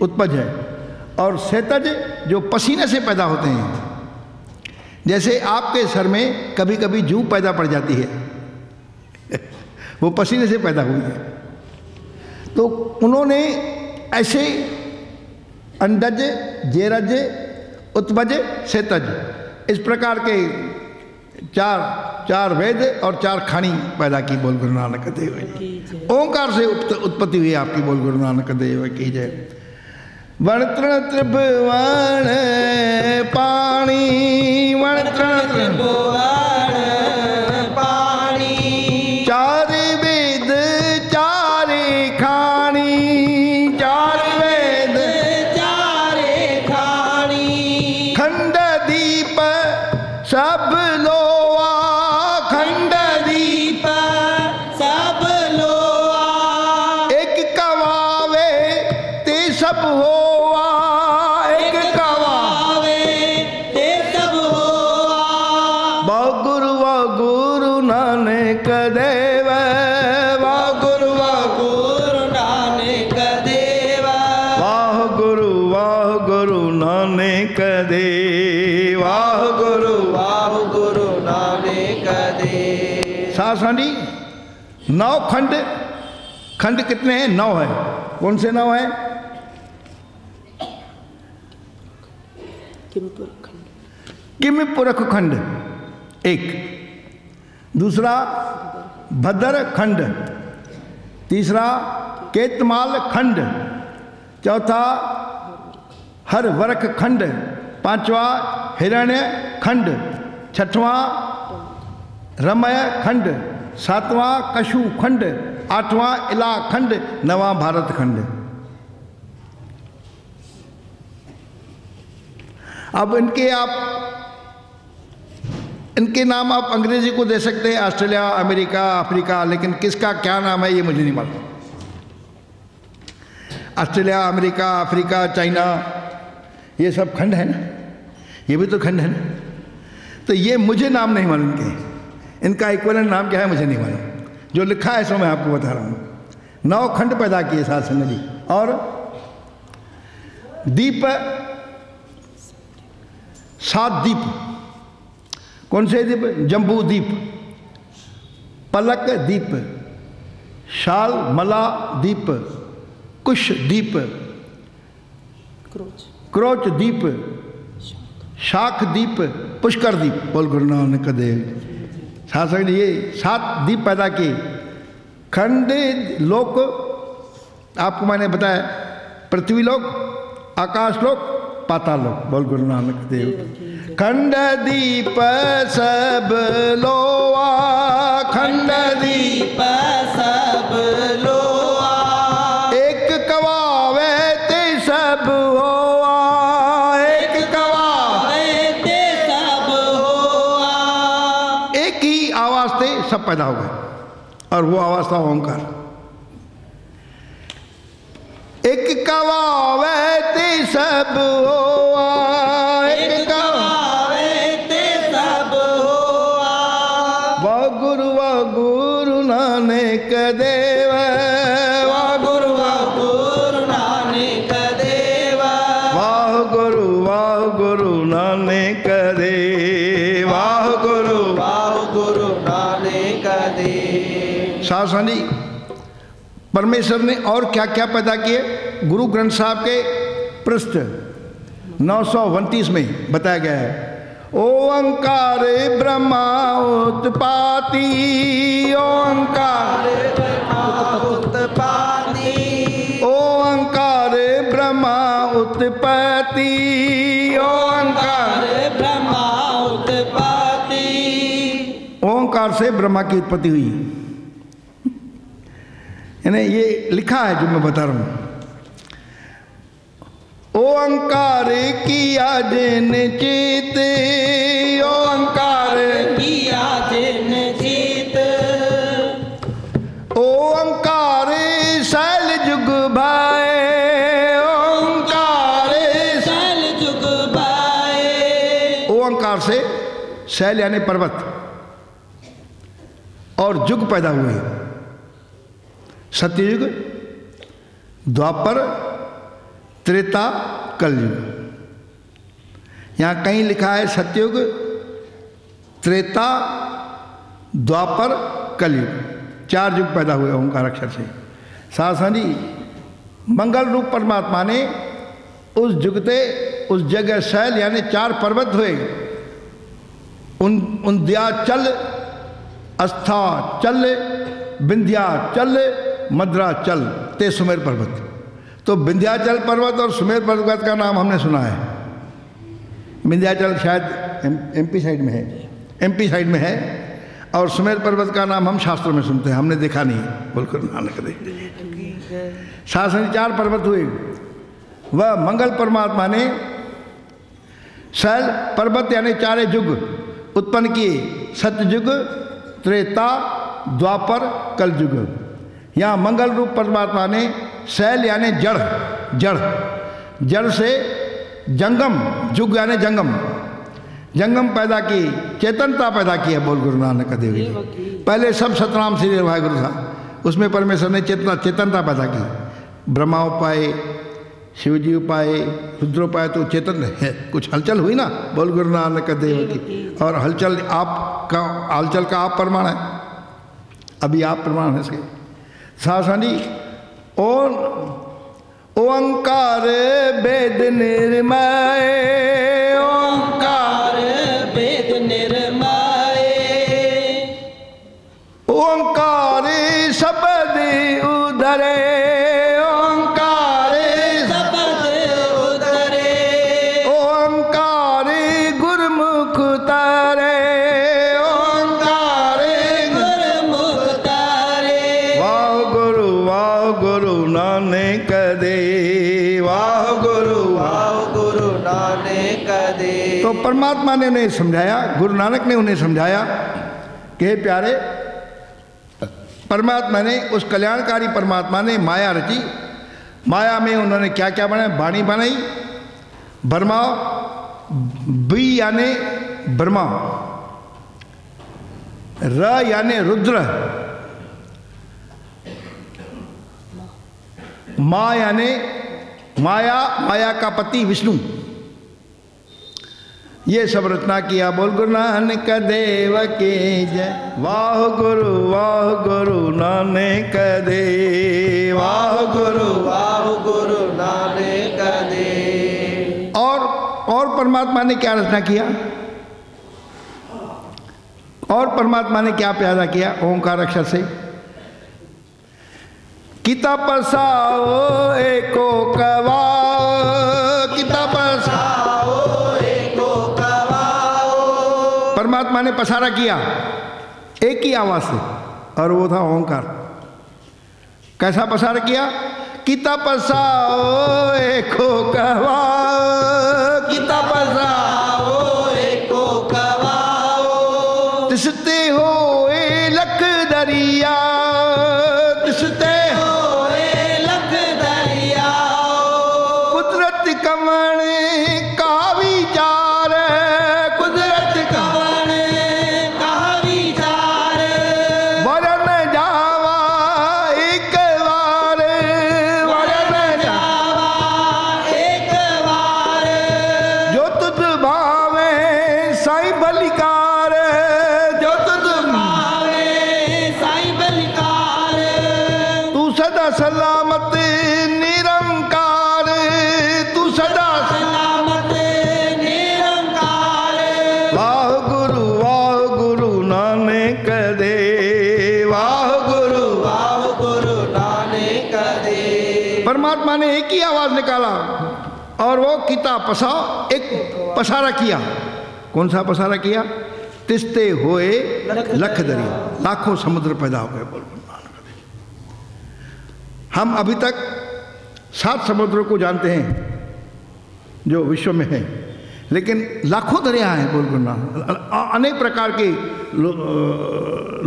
उत्पज है। और सेतज जो पसीने से पैदा होते हैं, जैसे आपके सर में कभी कभी जूं पैदा पड़ जाती है वो पसीने से पैदा हुई है। तो उन्होंने ऐसे अंडज, जेरज, उत्पज, सेतज, इस प्रकार के चार वेद और चार खानी पैदा की। बोल गुरु नानक देव की। ओंकार से उत्पत्ति हुई आपकी। बोल गुरु नानक देव की जय। वन तृण त्रिभुवन पानी, वन तृण त्रिभुवन पानी, चार वेद चारे खानी, चार वेद चारे खानी, खंड दीप सब लोआ, खंड दीप सब लोआ, एक कवावे ते सब हो, देव वाह गुरु नानक देव, वाह गुरु नानक देव, वाह गुरु नानक देव। सासानी 9 खंड, खंड कितने हैं? 9 है। कौन से 9 है? किम पुरख खंड एक, दूसरा भद्र खंड, तीसरा केतमाल खंड, चौथा हर वर्क खंड, पांचवा हिरण्य खंड, छठवां रमय खंड, सातवां कशु खंड, आठवां इला खंड, नवां भारत खंड। अब इनके नाम आप अंग्रेजी को दे सकते हैं, ऑस्ट्रेलिया, अमेरिका, अफ्रीका, लेकिन किसका क्या नाम है ये मुझे नहीं मालूम। ऑस्ट्रेलिया, अमेरिका, अफ्रीका, चाइना, ये सब खंड है ना, ये भी तो खंड है ना। तो ये मुझे नाम नहीं मालूम के, इनका इक्विवेलेंट नाम क्या है मुझे नहीं मालूम। जो लिखा है सो मैं आपको बता रहा हूँ। 9 खंड पैदा किए साथ संग जी। और दीप 7 दीप। कौन से दीप? जम्बू दीप, पलक दीप, शाल मला दीप, कुश दीप, क्रोच दीप, शाख दीप, पुष्कर दीप। बोल गुरु नानक देव। शासक ने ये 7 दीप पैदा किए। खंड लोक आपको मैंने बताया, पृथ्वी लोक, आकाश लोक, पाताल लोक। बोल गुरु नानक देव की। खंड दीप सब लोआ, खंड दीप सब लोआ, एक कवावे ते सब होआ, एक कवावे ते सब होआ। एक ही आवाज से सब पैदा हो गए और वो आवाज था ओंकार। एक कवावे ते सब होआ, एक कवावे ते सब होआ। वाह गुरु नानक देव, वाह गुरु नानक देव, वाह गुरु नानक देव, वाह गुरु नानक देव। शासनी परमेश्वर ने और क्या क्या पैदा किए? गुरु ग्रंथ साहब के पृष्ठ 929 में बताया गया है। ओंकार ब्रह्मा उत्पाती, ओंकार उत्पत्ति, ओंकार ब्रह्मा उत्पत्ति, ओंकार ब्रह्मा उत्पत्ति। ओंकार से ब्रह्मा की उत्पत्ति हुई। यानी ये लिखा है जो मैं बता रहा हूं। ओंकार किया जिन चित, ओंकार किया जिन चित, ओंकार शैल जुग भाए, ओंकार शैल जुग भाए। ओंकार से शैल यानी पर्वत और जुग पैदा हुए। सत्ययुग, द्वापर, त्रेता, कलयुग। यहाँ कहीं लिखा है सत्ययुग, त्रेता, द्वापर, कलयुग। 4 युग पैदा हुए ओंकार अक्षर से। शासनी मंगल रूप परमात्मा ने उस जुगते उस जगह शैल यानी 4 पर्वत हुए। उन्द्याचल, अस्ताचल, विंध्याचल, मद्राचल, ते सुमेर पर्वत। तो विंध्याचल पर्वत और सुमेर पर्वत का नाम हमने सुना है। विंध्याचल शायद एमपी साइड में है, एमपी साइड में है, और सुमेर पर्वत का नाम हम शास्त्रों में सुनते हैं, हमने देखा नहीं। बोलकर नानक देव। शासन 4 पर्वत हुए। वह मंगल परमात्मा ने शैल पर्वत यानी 4 युग उत्पन्न किए। सत्ययुग, त्रेता, द्वापर, कलयुग। यहाँ मंगल रूप परमात्मा ने शैल यानी जड़, जड़, जड़ से जंगम, जुग यानी जंगम, जंगम पैदा की, चेतनता पैदा की है। बोल गुरु नानक देव जी। पहले सब सतनाम श्री वाहिगुरु था, उसमें परमेश्वर ने चेतनता पैदा की। ब्रह्मा उपाय, शिव जी उपाय, रुद्र उपाय, तो चेतन है, कुछ हलचल हुई ना। बोल गुरु नानक देव की। और हलचल आपका, हलचल का आप प्रमाण है, अभी आप प्रमाण है इसके। शासनी ओंकार वेद निर्मय, ओंकार वेद निर्मय, ओंकार शब्द उधरे, ओंकार शब्द उधरे, ओंकार गुरमुख तारे, ओंकार गुरमुख तारे। वाह गुरु नानक दे, वाह गुरु नानक दे। तो परमात्मा ने उन्हें समझाया, गुरु नानक ने उन्हें समझाया कि हे प्यारे, परमात्मा ने, उस कल्याणकारी परमात्मा ने माया रची। माया में उन्होंने क्या क्या बनाया? वाणी बनाई, ब्रह्मा, बी यानी ब्रह्मा, र यानी रुद्र, माँ यानी माया, माया का पति विष्णु। ये सब रचना किया। बोल गुरु नानक देव की जय। वाह गुरु नानक देव, वाह गुरु नानक दे। और परमात्मा ने क्या रचना किया? और परमात्मा ने क्या पैदा किया ओंकार अक्षर से? किता पसाओ एको कवाओ, किता पसाओ एको कवाओ। परमात्मा ने पसारा किया एक ही आवाज से, और वो था ओंकार। कैसा पसारा किया? किता पसाओ एको कवाओ, किता पसाओ एको कवाओ। तिसते होए लख दरिया, तिसते होए लख दरिया। कुदरत कवण का विचार, कुदरत कवण का विचार। वरन जावा एक बार, वरन जावा एक बार। जो तुझ भावे साईं बलिकार, जो तुझ भावे साईं बलिकार। तू सदा सलामत निरंकार, तू सदा सलामत निरंकार। वाह गुरु नानक दे, वाह गुरु नानक दे। परमात्मा ने एक ही आवाज निकाला और वो किता पसा, एक पसारा किया। कौन सा पसारा किया? तिस्ते होए लख दरिया, लाखों समुद्र पैदा हो गए। बोल नानक दे। हम अभी तक 7 समुद्रों को जानते हैं जो विश्व में है, लेकिन लाखों दरिया हैं। बोल गुरु नानक, अनेक प्रकार के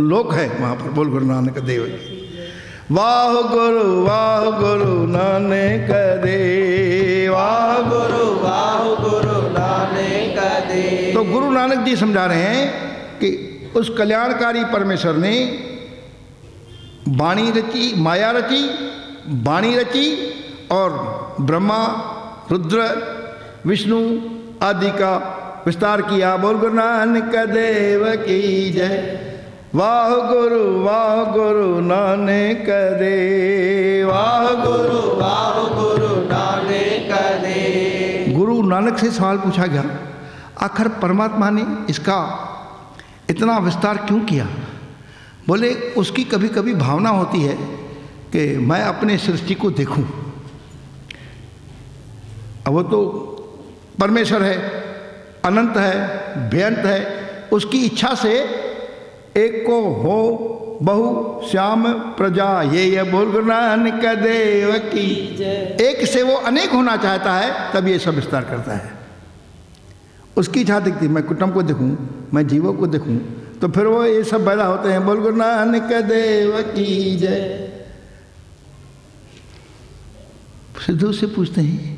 लोक है वहाँ पर। बोल गुरु नानक देव। वाह गुरु नानक दे, वाह गुरु नानक दे। तो गुरु नानक जी समझा रहे हैं कि उस कल्याणकारी परमेश्वर ने वाणी रची, माया रची, वाणी रची और ब्रह्मा, रुद्र, विष्णु आदि का विस्तार किया। बोल गुरु नानक देव की जय। वाह गुरु नानक दे, वाह गुरु नानक दे। गुरु नानक से सवाल पूछा गया, आखिर परमात्मा ने इसका इतना विस्तार क्यों किया? बोले उसकी कभी कभी भावना होती है कि मैं अपने सृष्टि को देखूं। अब वो तो परमेश्वर है, अनंत है, बेअंत है। उसकी इच्छा से एक को हो बहु श्याम प्रजा, ये बोल गुरु नानक देव की जय। एक से वो अनेक होना चाहता है, तब ये सब विस्तार करता है। उसकी इच्छा दिखती, मैं कुटुंब को देखूं, मैं जीवों को देखूं, तो फिर वो ये सब पैदा होते हैं। बोल गुरु नानक देव की जय। सिद्धू से पूछते हैं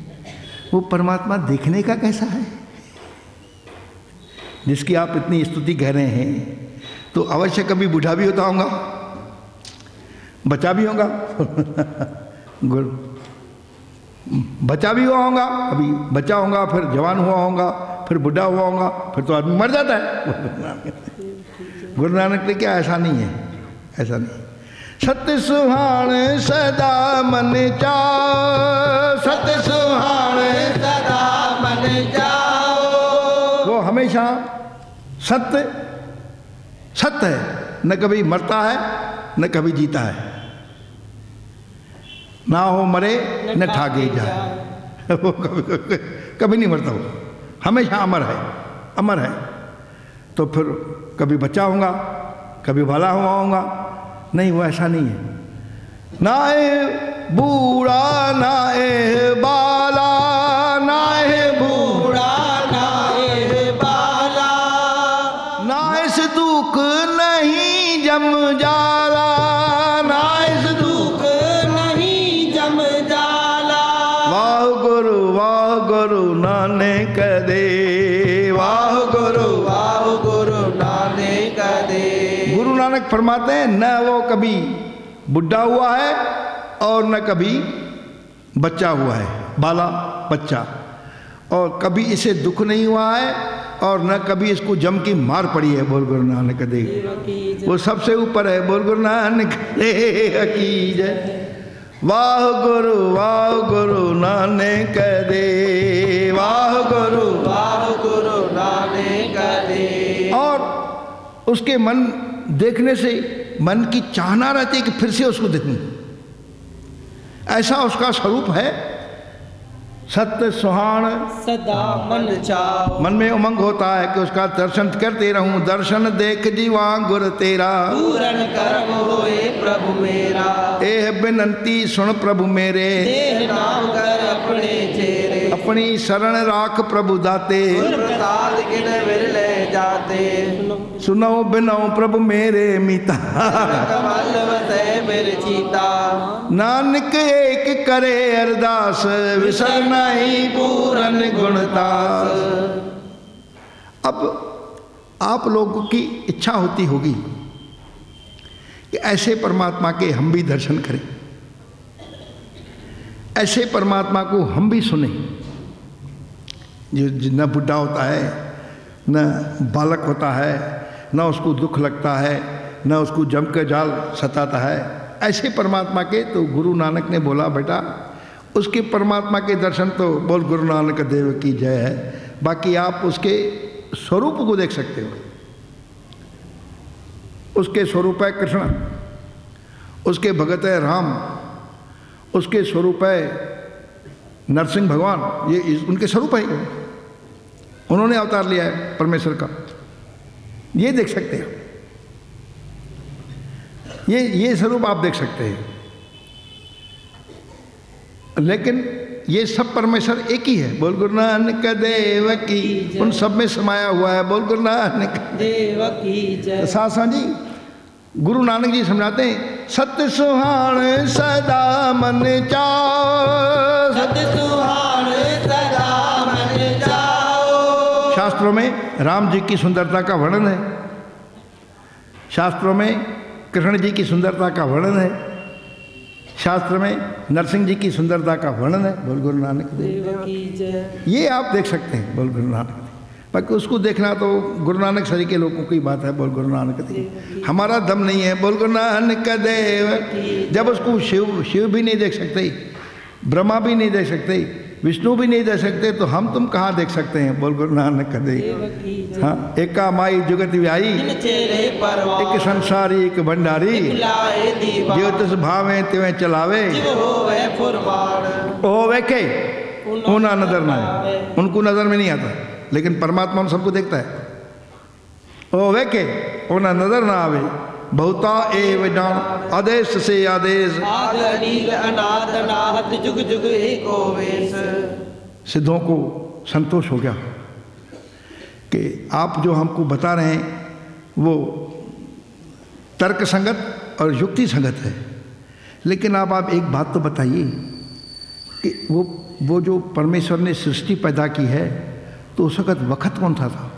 वो परमात्मा देखने का कैसा है जिसकी आप इतनी स्तुति कह रहे हैं? तो अवश्य कभी बूढ़ा भी होता होगा, बच्चा भी होगा बच्चा भी हुआ होगा, अभी बच्चा होगा, फिर जवान हुआ होगा, फिर बुढ़ा हुआ होगा, फिर तो आदमी मर जाता है। गुरु नानक ने क्या, ऐसा नहीं है, ऐसा नहीं। सत्य सुहाण सदा मन जाओ, सत्य सुहाण सदा मन जाओ। वो हमेशा सत्य सत्य है, न कभी मरता है न कभी जीता है। ना हो मरे न ठाके जाए। वो कभी नहीं मरता, वो हमेशा अमर है, अमर है। तो फिर कभी बच्चा होगा, कभी भला हुआ होगा, नहीं वो ऐसा नहीं है। ना है बूढ़ा ना है बाला, ना है बूढ़ा ना है बाला। ना इस दुख नहीं जम जाला, ना इस दुख नहीं जम जाला। वाह गुरु नानक दे, वाह गुरु नानक दे। गुरु नानक फरमाते हैं न वो कभी बुढ़ा हुआ है और न कभी बच्चा हुआ है, बाला बच्चा, और कभी इसे दुख नहीं हुआ है और न कभी इसको जम की मार पड़ी है। बोल गुरु नानक देव, वो सबसे ऊपर है। बोल गुरु नानक देव की जय। वाह गुरु नानक दे, वाह गुरु नानक दे। और उसके मन देखने से मन की चाहना रहती है कि फिर से उसको देखूं। ऐसा उसका स्वरूप है। सत्य सुहान सदा मन चाओ, मन में उमंग होता है कि उसका दर्शन करते रहूं। दर्शन देख जीवा गुर तेरा, पूरन कर्म होए प्रभु मेरा। एह बिनंती सुन प्रभु मेरे, देह नाम कर अपने चेरे। अपनी शरण राख प्रभु दाते, प्रसाद किन विरले जाते। सुनो बिनो प्रभु मेरे मीता, कमल वसै मेरे चीता। नानक एक करे अरदास, विसर नहीं पूरन गुणतास। अब आप लोगों की इच्छा होती होगी कि ऐसे परमात्मा के हम भी दर्शन करें, ऐसे परमात्मा को हम भी सुने, जो न बुढ़ा होता है, न बालक होता है, न उसको दुख लगता है, न उसको जम के जाल सताता है। ऐसे परमात्मा के तो गुरु नानक ने बोला बेटा उसके परमात्मा के दर्शन तो बोल गुरु नानक देव की जय है। बाकी आप उसके स्वरूप को देख सकते हो। उसके स्वरूप है कृष्ण, उसके भगत है राम, उसके स्वरूप है नरसिंह भगवान। ये उनके स्वरूप है, उन्होंने अवतार लिया है परमेश्वर का। ये देख सकते हैं, ये स्वरूप आप देख सकते हैं। लेकिन ये सब परमेश्वर एक ही है। बोल गुरु नानक देव की, उन सब में समाया हुआ है। बोल गुरु नानक देव की जय। सासा जी गुरु नानक जी समझाते हैं, सत्य सुहान सदा मन चाओ, सत्य सुहान सदा मन चाओ। शास्त्रों में राम जी की सुंदरता का वर्णन है, शास्त्रों में कृष्ण जी की सुंदरता का वर्णन है, शास्त्र में नरसिंह जी की सुंदरता का वर्णन है। बोल गुरु नानक देव की जय। ये आप देख सकते हैं। बोल गुरु नानक देव। बाकी उसको देखना तो गुरु नानक सरी के लोगों की बात है। बोल गुरु नानक देव, हमारा दम नहीं है। बोल गुरु नानक देव। जब उसको शिव भी नहीं देख सकते, ब्रह्मा भी नहीं देख सकते, विष्णु भी नहीं देख सकते, तो हम तुम कहाँ देख सकते हैं। बोल गुरु नानक देव। हाँ, एका माई जुगत व्याई, एक संसारी एक भंडारी, जो तिस भावे तिवें चलावे, ओ वेखे उना नजर ना है। उनको नजर में नहीं आता, लेकिन परमात्मा उन सबको देखता है। ओ वेखे उना नजर ना आवे, बहुता एव जान आदेश से आदेश, अनाथ नाहत जुग जुग एको वेश। सिद्धों को संतोष हो गया कि आप जो हमको बता रहे हैं वो तर्क संगत और युक्ति संगत है, लेकिन आप एक बात तो बताइए कि वो जो परमेश्वर ने सृष्टि पैदा की है, तो उस वक्त कौन सा था?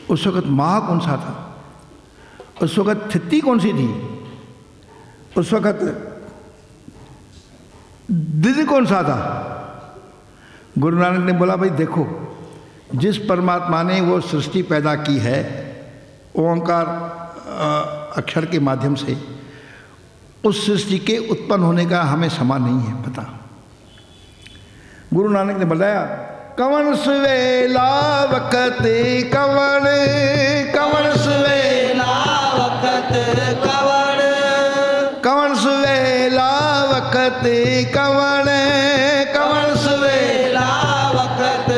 उस वक्त माह कौन सा था? उस वक्त स्थिति कौन सी थी? उस वक्त दिव्य कौन सा था? गुरु नानक ने बोला भाई देखो, जिस परमात्मा ने वो सृष्टि पैदा की है ओंकार अक्षर के माध्यम से, उस सृष्टि के उत्पन्न होने का हमें समान नहीं है पता। गुरु नानक ने बताया, कवन सवेला वक्त कवन, कवन सवेला वक्त कवन, कवन सवेला वक्त कवन, कवन सवेला वक्त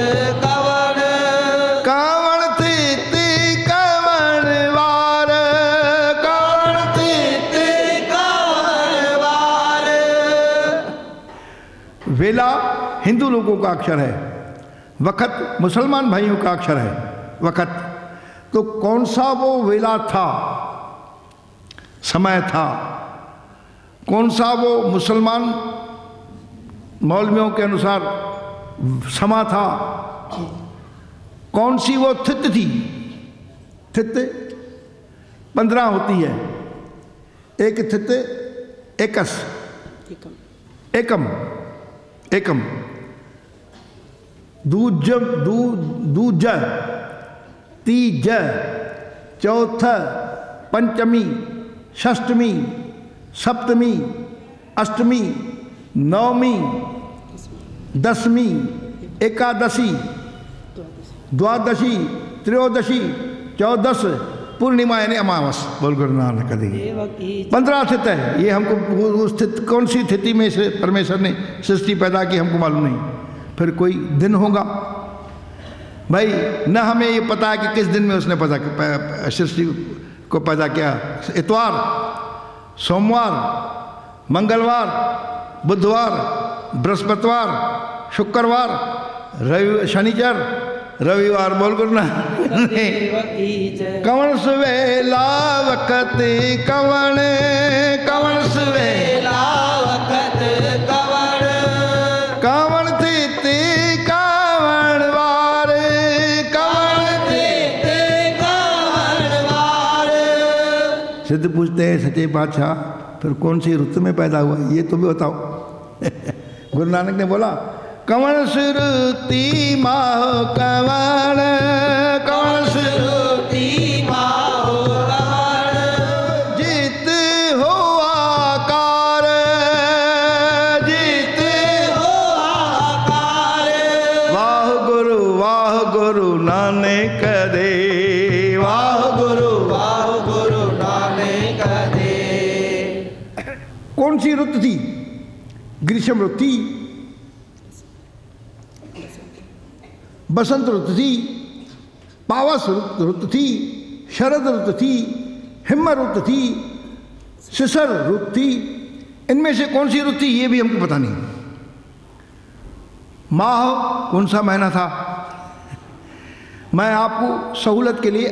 कवन, कवन तिथि कवन वार, कवन तिथि कवन वार। वेला हिंदू लोगों का अक्षर है, वक़्त मुसलमान भाइयों का अक्षर है। वक़्त तो कौन सा वो वेला था, समय था, कौन सा वो मुसलमान मौलवियों के अनुसार समा था, कौन सी वो थित थी? थित 15 होती है, एक थित एकस, एकम, एकम, दूज, दूज, तीज, चौथ, पंचमी, षष्टमी, सप्तमी, अष्टमी, नवमी, दसवीं, एकादशी, द्वादशी, त्रयोदशी, 14 पूर्णिमा यानी अमावस। बोल गुरु नानक देव की। 15 तिथि है, ये हमको उस कौन सी तिथि में से परमेश्वर ने सृष्टि पैदा की हमको मालूम नहीं। फिर कोई दिन होगा भाई, न हमें ये पता है कि किस दिन में उसने सृष्टि को पैदा किया। इतवार, सोमवार, मंगलवार, बुधवार, बृहस्पतिवार, शुक्रवार, शनिचर, रविवार। बोल गुरु नानक कवन सवेला वक़्त कवन, कवन सवेला वक़्त कवन, कवन तिथि कवन वार, कवन तिथि कवन वार। सिद्ध पूछते हैं सच्चे बादशाह फिर कौन सी ऋतु में पैदा हुआ ये तो भी बताओ। गुरु नानक ने बोला कवन सुरुति माह कवन, कवन सुरुति माह कवन, जित हो आकार, जित हो आकार। वाह गुरु नानक दे, वाह गुरु नानक दे। कौन सी ऋतु थी? ग्रीष्म ऋतु थी, बसंत ऋतु थी, पावस ऋतु थी, शरद ऋतु थी, हिम ऋतु थी, शिशिर ऋतु थी। इनमें से कौन सी ऋतु थी ये भी हमको पता नहीं। माह कौन सा महीना था? मैं आपको सहूलत के लिए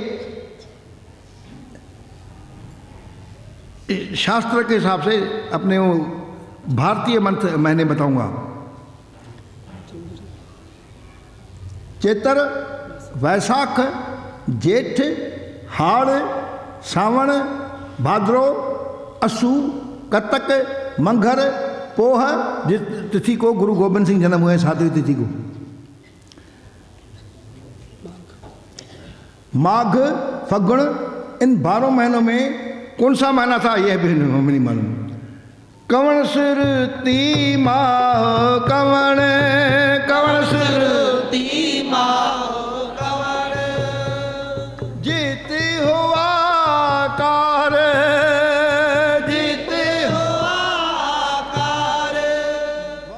शास्त्र के हिसाब से अपने वो भारतीय मंत्र महीने बताऊंगा। चैत्र, वैशाख, जेठ, हाड़, सावण, भाद्रो, असू, कतक, मंघर, पोह, जिस तिथि को गुरु गोविंद सिंह जन्म हुए 7वीं तिथि को। माघ, फगुण, इन 12 महीनों में कौन सा महीना था यह भी हमें नहीं मालूम। कवन सुरती माह कवन, कवन सुरती माह कवन, जित हुआ कार, जित हुआ कार।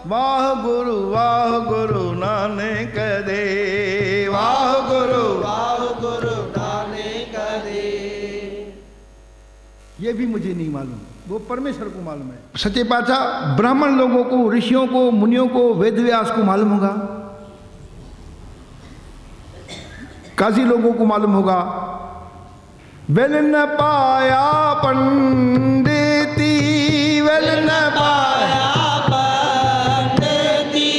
वाह गुरु नानक दे, वाह गुरु नानक दे। ये भी मुझे नहीं मालूम, वो परमेश्वर को मालूम है। सच्चे पातशाह ब्राह्मण लोगों को, ऋषियों को, मुनियों को, वेद व्यास को मालूम होगा, काजी लोगों को मालूम होगा। वेल न पाया पंडिती, वेल न पाया पंडिती,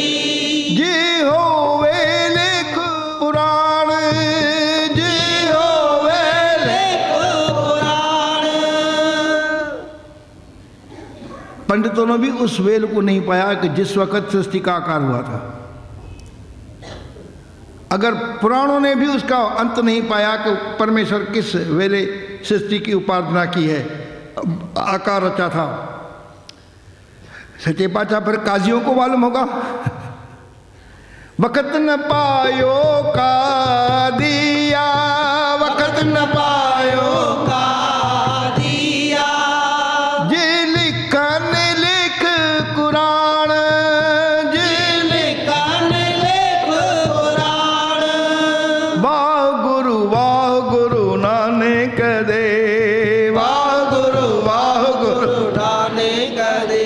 जी हो वे लिख पुराण, जी हो वे लिख पुराण। पंडितों ने भी उस वेल को नहीं पाया कि जिस वक्त सृष्टि का आकार हुआ था। अगर पुराणों ने भी उसका अंत नहीं पाया कि परमेश्वर किस वेले सृष्टि की उपासना की है, आकार रचा था। सच्चे पातशाह फिर काजियों को मालूम होगा। वक़्त न पायो का दिया, वक़्त न पायो का दिया, जी लिखन लिख कुरान, जी लिखन लिख कुरान। वाह गुरु नानक दे, वाह गुरु नानक दे।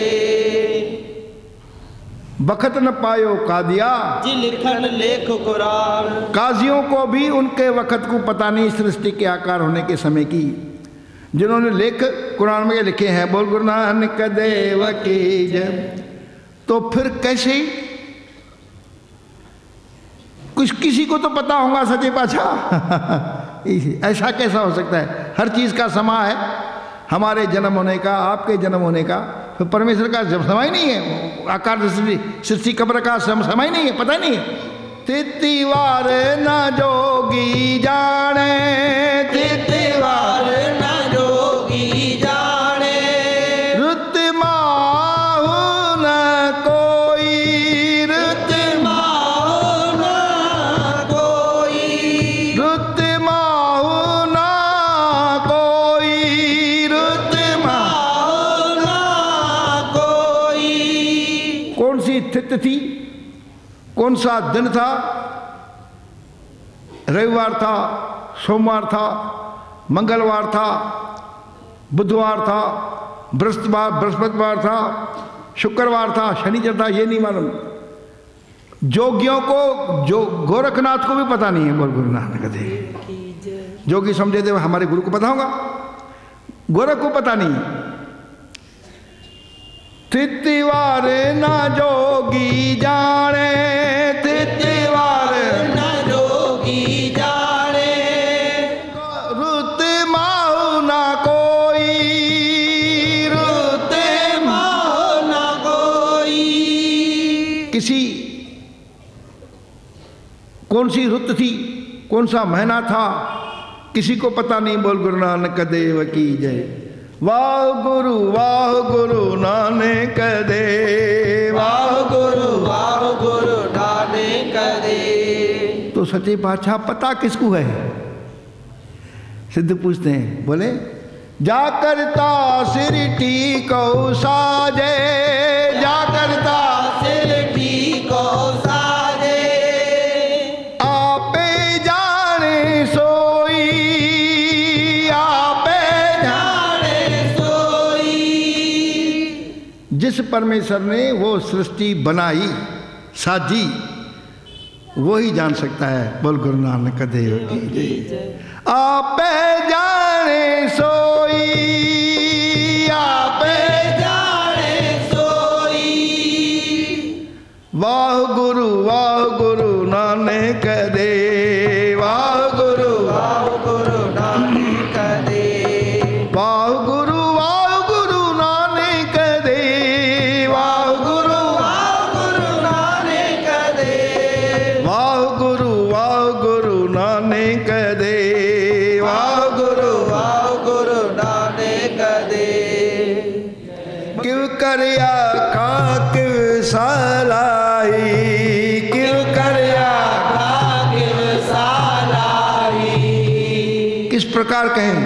वक़्त न पायो का दिया, जी लिखन लेख कुरान। काजियों को भी उनके वक़्त को पता नहीं सृष्टि के आकार होने के समय की, जिन्होंने लेख कुरान में लिखे हैं। बोल गुरु नानक देव की जय। तो फिर कैसे कुछ किसी को तो पता होगा सच्चे पातशाह। ऐसा कैसा हो सकता है? हर चीज़ का समय है, हमारे जन्म होने का, आपके जन्म होने का। तो परमेश्वर का जब समय नहीं है, आकार सृष्टि कब्र का समय नहीं है, पता नहीं है। तिथिवार न जोगी जाने, तिथिवार न जोगी जाने, रुत माहु न कोई, रुत माहु न कोई, रुत माहु तिथि, कौन सा दिन था, रविवार था, सोमवार था, मंगलवार था, बुधवार था, बृहस्पतिवार था, शुक्रवार था, शनिचर था, ये नहीं मालूम। जोगियों को, जो गोरखनाथ को भी पता नहीं है, बोल गुरु नानक देव। जोगी समझे थे हमारे गुरु को पता होगा, गोरख को पता नहीं। तिथिवार ना जोगी जाने, तिथिवार न जोगी जाने, रुत माहु ना कोई, रुत माहो न कोई। किसी कौन सी रुत थी, कौन सा महीना था, किसी को पता नहीं। बोल गुरु नानक देव की जय। वाह गुरु नानक देव, वाह गुरु नानक देव। तो सच्चे पातशाह पता किसको है? सिद्ध पूछते हैं, बोले जा करता सिर टीको साजे, जा करता सिर टीको साजे, आपे जाने सोई, आपे जाने सोई। जिस परमेश्वर ने वो सृष्टि बनाई, साजी, वो ही जान सकता है। बोल गुरु नानक देव की जय। आपे जाने सोई, आपे जाने सोई। वाह गुरु नानक देव, वाह गुरु नानक देव। वाह गुरु नानक देव, वाह गुरु नानक देव। वाह गुरु नानक देव, वाह गुरु नानक देव। क्यों करया खा क्यों सलाई, क्यों करया भाग्य सालाई। किस प्रकार कहें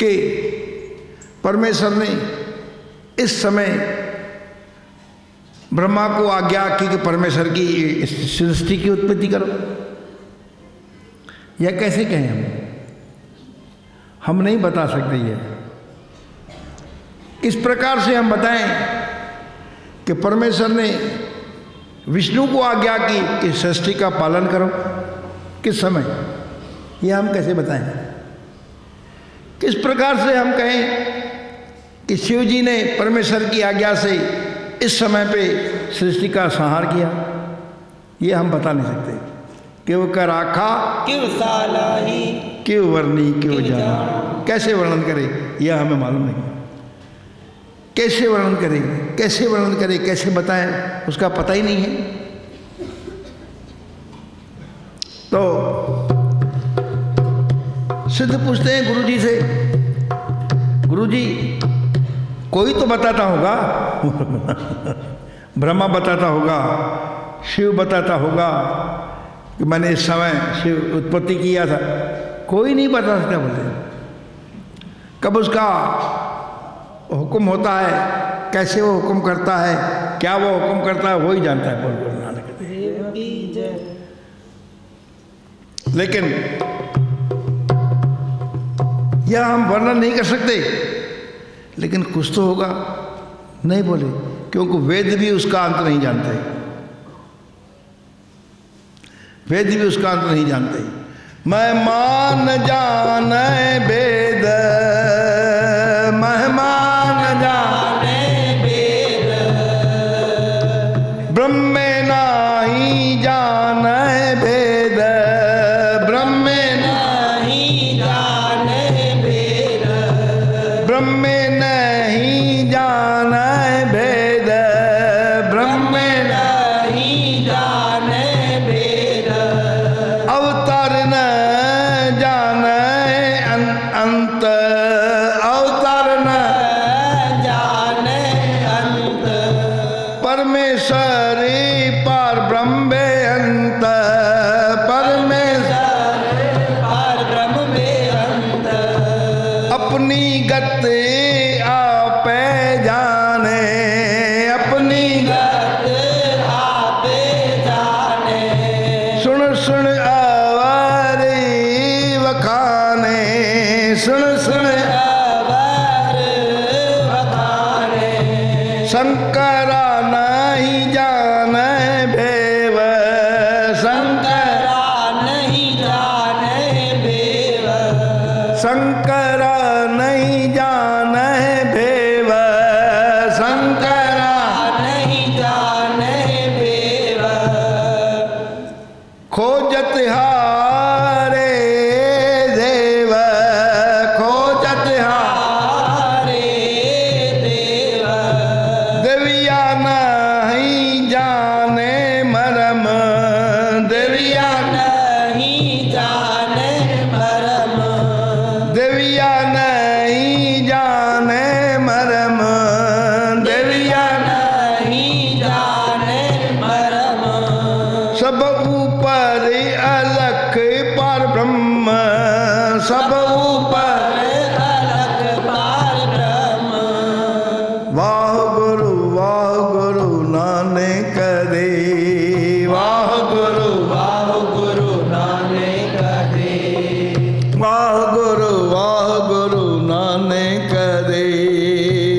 कि परमेश्वर ने इस समय ब्रह्मा को आज्ञा की कि परमेश्वर की इस सृष्टि की उत्पत्ति करो। यह कैसे कहें हम नहीं बता सकते। ये किस प्रकार से हम बताएं कि परमेश्वर ने विष्णु को आज्ञा की कि सृष्टि का पालन करो, किस समय, ये हम कैसे बताएं? किस प्रकार से हम कहें कि शिव जी ने परमेश्वर की आज्ञा से इस समय पे सृष्टि का संहार किया, ये हम बता नहीं सकते। क्यों कर आखा क्यों सालाही, क्यों वर्णी क्यों जाना, कैसे वर्णन करे यह हमें मालूम नहीं। कैसे वर्णन करें, कैसे वर्णन करें, कैसे बताएं, उसका पता ही नहीं है। तो सिद्ध पूछते हैं गुरु जी से, गुरु जी कोई तो बताता होगा ब्रह्मा बताता होगा, शिव बताता होगा कि मैंने इस समय शिव उत्पत्ति किया था। कोई नहीं बता सकता। बोलते कब उसका हुक्म होता है, कैसे वो हुक्म करता है, क्या वो हुक्म करता है, वो ही जानता है। बोल गुरु नानक देव की जय। लेकिन यह हम वर्णन नहीं कर सकते, लेकिन कुछ तो होगा। नहीं बोले, क्योंकि वेद भी उसका अंत नहीं जानते, वेद भी उसका अंत नहीं जानते। मैं मान जान वेद, मेहमान जाने वेद। ब्रह्म नाही जान वेद, ब्रह्म नहीं जाने वेद। ब्रह्म नहीं जान वेद, ब्रह्म नहीं जाने वेद। अवतार न जाने अंत, अवतार न जाने अंत। परमेश्वर पार ब्रह्म अंत, परमेश्वर पार ब्रह्म में अंत। अपनी गति आप जाने, बखाने, सुन सुन अवर बखाने, शंकरा नहीं जाने भेव, शंकरा नहीं जाने भेव, शंकरा नहीं जाने भेव, शंकरा नहीं जाने भेव, खोजत हारे देव, खोजत हारे देव, देविया नहीं जाने मरम, देविया नहीं जाने मरम, देविया नहीं जाने मरम, देविया नहीं जाने मरम, सब ऊपर अलख पर ब्रह्म, सब ऊपर अलग पार ब्रह्म, वाह गुरु नानक दे, वाह गुरु नानक दे, वाह गुरु नानक दे,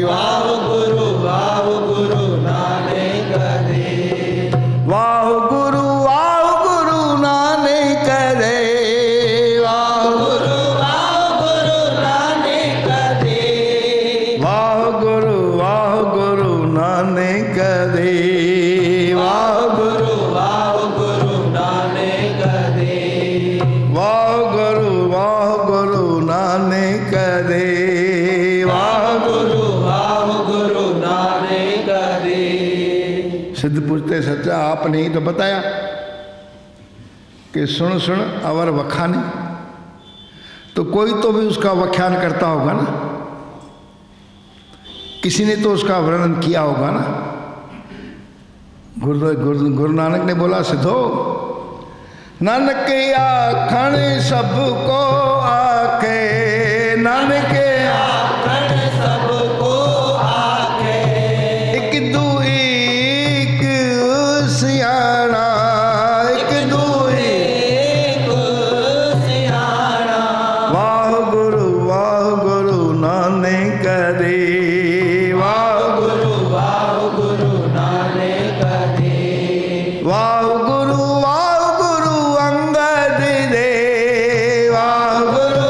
वाह गुरु नानक दे, वाह गुरु नानक दे, वाह गुरु नानक दे, वाह गुरु नानक दे, वाह गुरु नानक दे, वाह गुरु नानक दे, वाह गुरु नानक दे। सिद्ध पूछते सच्चा आपने ही तो बताया कि सुन सुन अवर वखानी, तो कोई तो भी उसका व्याख्यान करता होगा ना, किसी ने तो उसका वर्णन किया होगा ना। गुरु नानक ने बोला सिद्धो, नानक आखण सबको आखे, नानक आखण सबको आखे, एक दू एक सियाणा, एक दू एक सियाणा, वाह गुरु नानक दे, वाह गुरु नानक दे, वाह गुरु अंगद दे, वाह गुरु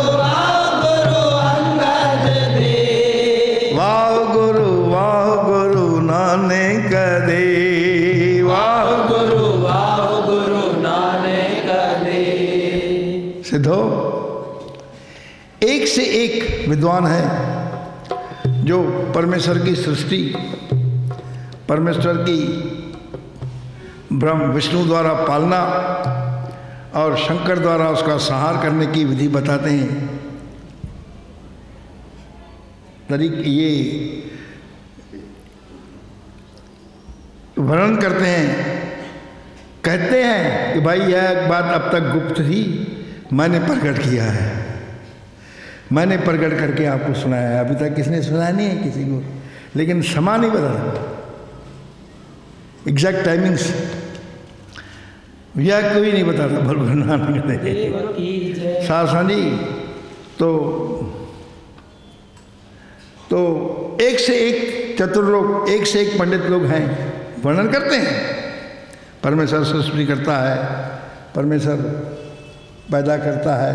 अंगद दे, वाह गुरु नानक दे, वाह गुरु नानक दे। सिद्धो एक से एक विद्वान है जो परमेश्वर की सृष्टि, परमेश्वर की ब्रह्म विष्णु द्वारा पालना और शंकर द्वारा उसका संहार करने की विधि बताते हैं। ये वर्णन करते हैं, कहते हैं कि भाई यह बात अब तक गुप्त थी, मैंने प्रकट किया है, मैंने प्रकट करके आपको सुनाया है। अभी तक किसने सुनाया नहीं है किसी को, लेकिन समय नहीं बता, एग्जैक्ट टाइमिंग्स यह कोई नहीं बताता। बोल गुरु नानक दे सासा जी। तो एक से एक चतुर लोग, एक से एक पंडित लोग हैं, वर्णन करते हैं। परमेश्वर सृष्टि करता है, परमेश्वर पैदा करता है,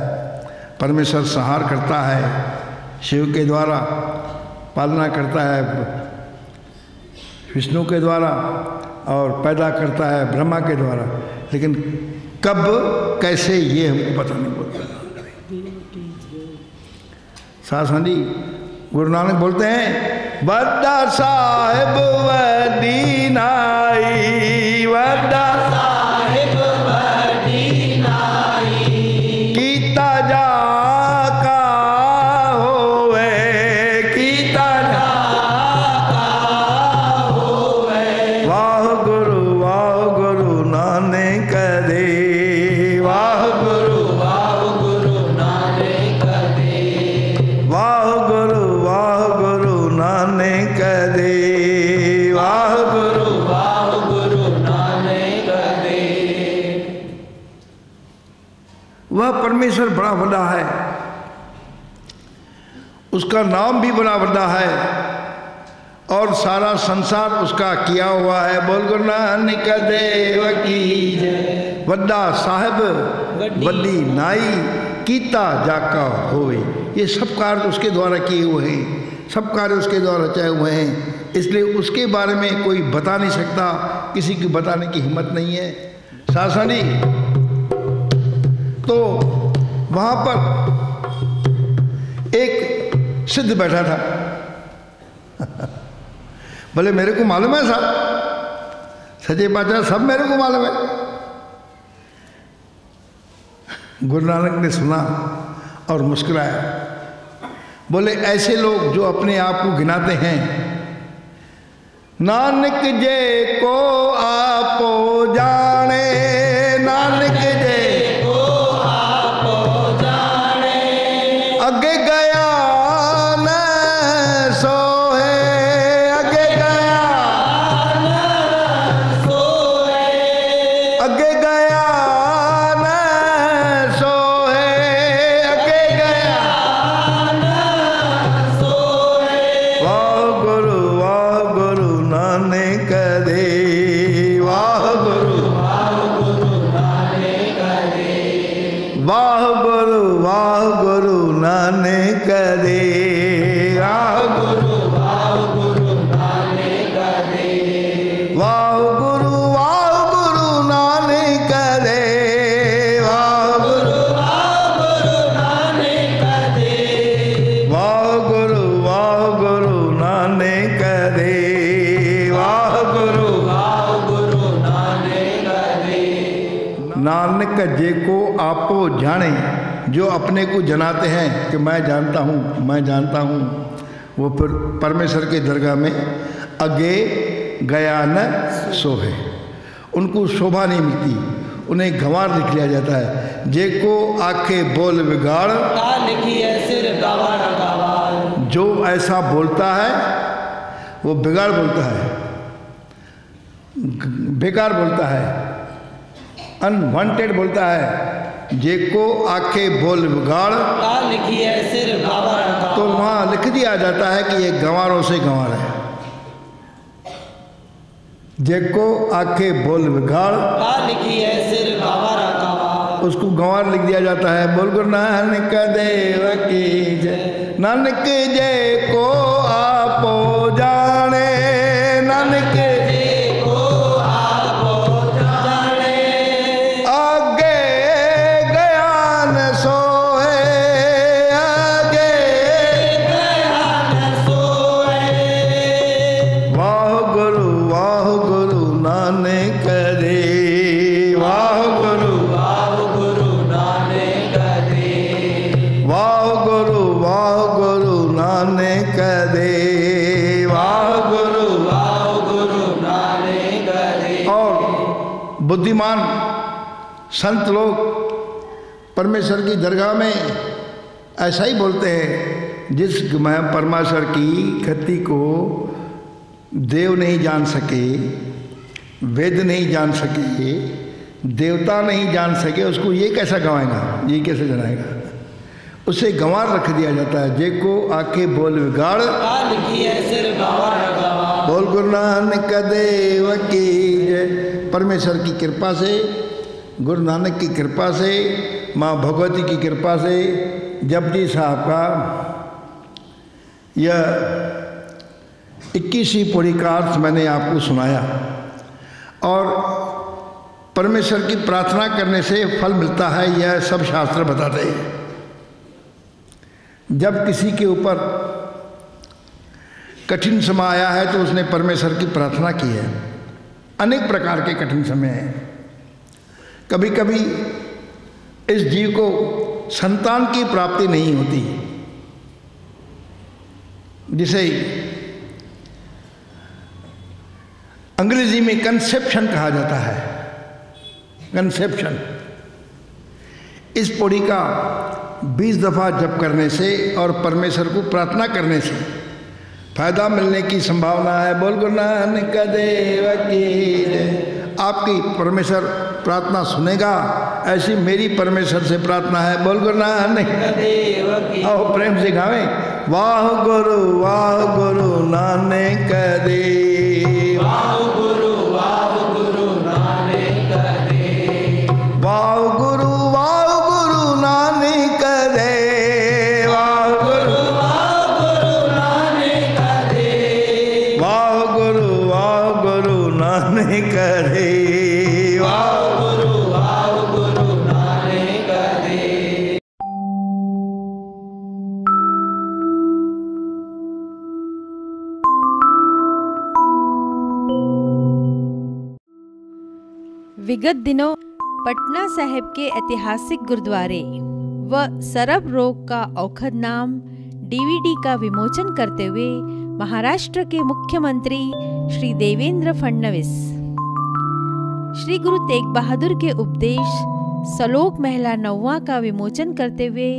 परमेश्वर संहार करता है, शिव के द्वारा पालना करता है, विष्णु के द्वारा, और पैदा करता है ब्रह्मा के द्वारा। लेकिन कब कैसे ये हमको पता नहीं बोलता। सासा जी गुरु नानक बोलते हैं, बड़ा साहिब वडी नाई, बड़ा साहिब वडी नाई, कीता जा का होवे, कीता जा का होवे, वाह गुरु नानक दे, वाह गुरु नानक दे, वाह गुरु नानक दे, वाह गुरु नानक दे। वह परमेश्वर बड़ा बड़ा है। उसका नाम भी बड़ा बड़ा है और सारा संसार उसका किया हुआ है। बोल गुरु नानक देव की जय। वड्डा साहिब वड्डी नाई कीता जाका होवे। ये सब कार्य उसके द्वारा किए हुए हैं, सब कार्य उसके द्वारा रचाए हुए हैं, इसलिए उसके बारे में कोई बता नहीं सकता, किसी की बताने की हिम्मत नहीं है। सासनी तो वहाँ पर एक सिद्ध बैठा था। बोले मेरे को मालूम है साहब, सच्चे बादशाह सब मेरे को मालूम है। गुरु नानक ने सुना और मुस्कुराया। बोले ऐसे लोग जो अपने आप को गिनाते हैं, नानक जे को आपो जाने, नानक जे को आपो जाने, अगे गया न सोहे, अगे गया न सोए, अगे गया न सोहे, अगे गया न सोए। वाह गुरु नानक दे, वाह गुरु नानक दे, वाह गुरु नानक दे, वाह गुरु नानक दे, वाह गुरु नानक दे, वाह गुरु नानक दे, वाह गुरु नानक दे, वाह गुरु नानक दे। नानक जे को आपो जाने, जो अपने को जनाते हैं कि मैं जानता हूँ, मैं जानता हूँ, वो फिर परमेश्वर के दरगाह में अगे गया न सोहे, उनको शोभा नहीं मिलती, उन्हें गंवार लिख लिया जाता है। जे को आखे बोल बिगाड़, लिखी है सिर गवार गवार, जो ऐसा बोलता है वो बिगाड़ बोलता है, बेकार बोलता है, अनवांटेड बोलता है। जे को आखे बोल बिगाड़, लिखी है सिर गवार गवार, तो वहाँ लिख दिया जाता है कि ये गंवारों से गंवार है। जे को आखे बोल बिगाड़, लिखी है सिर गवार गवार, उसको गंवार लिख दिया जाता है। बोल गुरु नानक देव की जय। नानक जय को आपो जाने, नानक को आपो जाने, आगे गया न सोए, आगे गया न सोए। वाह गुरु नानक दे, वाह गुरु नानक दे, वाह गुरु नानक दे, वाह गुरु। नानक दे। और बुद्धिमान संत लोग परमेश्वर की दरगाह में ऐसा ही बोलते हैं, जिस परमेश्वर की गति को देव नहीं जान सके, वेद नहीं जान सके, देवता नहीं जान सके, उसको ये कैसा गवाएगा, ये कैसे जनाएगा। उसे गंवार रख दिया जाता है। जे को आके बोल बिगाड़, लिखी है सिर गवार गवार, बोल गुरु नानक देव की जय। परमेश्वर की कृपा से, गुरु नानक की कृपा से, माँ भगवती की कृपा से, जपजी साहब का यह 21वीं पौड़ी का अर्थ मैंने आपको सुनाया। और परमेश्वर की प्रार्थना करने से फल मिलता है, यह सब शास्त्र बताते हैं। जब किसी के ऊपर कठिन समय आया है तो उसने परमेश्वर की प्रार्थना की है। अनेक प्रकार के कठिन समय हैं। कभी कभी इस जीव को संतान की प्राप्ति नहीं होती, जिसे अंग्रेजी में कंसेप्शन कहा जाता है। कंसेप्शन। इस पौड़ी का 20 दफ़ा जप करने से और परमेश्वर को प्रार्थना करने से फायदा मिलने की संभावना है। बोल गुरु नानक देव की जय। आपकी परमेश्वर प्रार्थना सुनेगा, ऐसी मेरी परमेश्वर से प्रार्थना है। बोल गुरु नानक देव की। आओ प्रेम से गावें। वाह गुरु नानक देव। वाह गुरु नानक देव। वाह गुरु नानक देव। वाह गुरु नानक देव। वाह गुरु नानक देव। वाह गुरु नानक देव। विगत दिनों पटना साहिब के ऐतिहासिक गुरुद्वारे व सरब रोग का औखद नाम डीवीडी का विमोचन करते हुए महाराष्ट्र के मुख्यमंत्री श्री देवेंद्र फडणवीस श्री गुरु तेग बहादुर के उपदेश सलोक महला 9वां का विमोचन करते हुए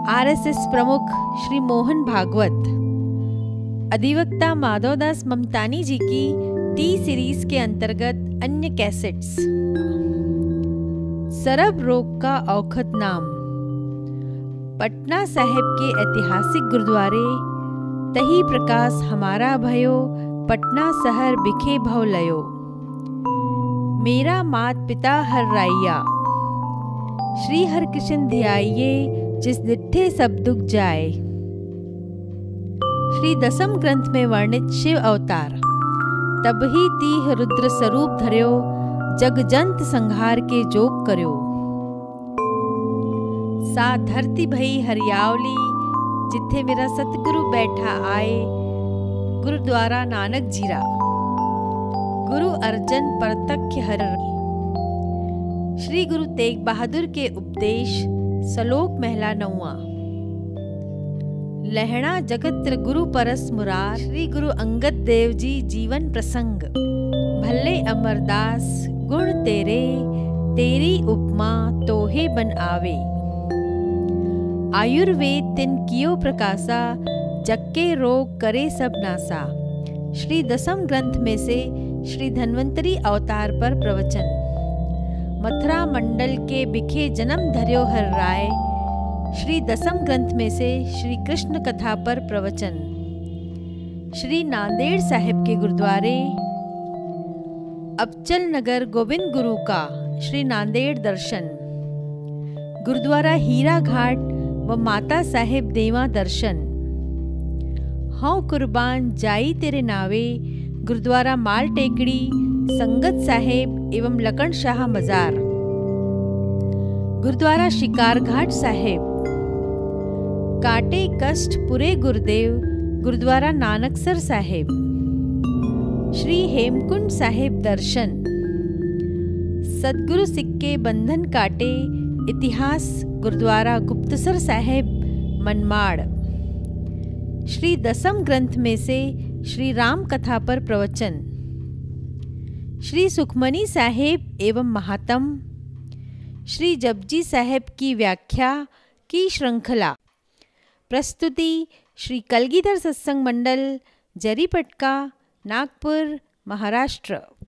आरएसएस प्रमुख श्री मोहन भागवत, अधिवक्ता माधवदास ममतानी जी की टी सीरीज के अंतर्गत अन्य कैसेट्स। सरब रोग का औखद नाम। पटना साहिब के ऐतिहासिक गुरुद्वारे तही प्रकाश हमारा भयो, पटना शहर बिखे भव लयो। मेरा मात पिता हर राइया, श्री हर कृष्ण ध्याइये, जिस दिठे सब दुख जाए। श्री दसम ग्रंथ में वर्णित शिव अवतार तब ही तीह रुद्र स्वरूप धर्यो, जग जंत संहार के जोग कर्यो। सा धरती भई हरियावली, जिथे मेरा सतगुरु बैठा आए। गुरुद्वारा नानक जीरा, गुरु अर्जन परतख्य हर। श्री गुरु तेग बहादुर के उपदेश सलोक महला 9वां। लहणा जगत्र गुरु परस मुरार, श्री गुरु अंगद देव जी जीवन प्रसंग। भल्ले अमरदास गुण तेरे, तेरी उपमा तोहे बन आवे। आयुर्वेद तिन कियो प्रकाशा, जक्के रोग करे सब नासा। श्री दसम ग्रंथ में से श्री धन्वंतरी अवतार पर प्रवचन। मथुरा मंडल के बिखे जन्म धर्यो हर राय। श्री दसम ग्रंथ में से श्री कृष्ण कथा पर प्रवचन। श्री नांदेड़ साहिब के गुरुद्वारे अबचल नगर गोविंद गुरु का श्री नांदेड़ दर्शन। गुरुद्वारा हीरा घाट व माता साहिब देवा दर्शन। हौं कुर्बान जाई तेरे नावे, गुरुद्वारा माल टेकड़ी संगत साहिब एवं लकन शाह मजार। गुरुद्वारा शिकार घाट साहिब। काटे कष्ट पुरे गुरुदेव, गुरुद्वारा नानकसर साहिब। श्री हेमकुंड साहिब दर्शन। सदगुरु सिक्के बंधन काटे, इतिहास गुरुद्वारा गुप्तसर साहिब मनमाड़। श्री दसम ग्रंथ में से श्री राम कथा पर प्रवचन। श्री सुखमनी साहिब एवं महात्म। श्री जपजी साहिब की व्याख्या की श्रृंखला। प्रस्तुति श्री कलगीधर सत्संग मंडल, जरीपटका, नागपुर, महाराष्ट्र।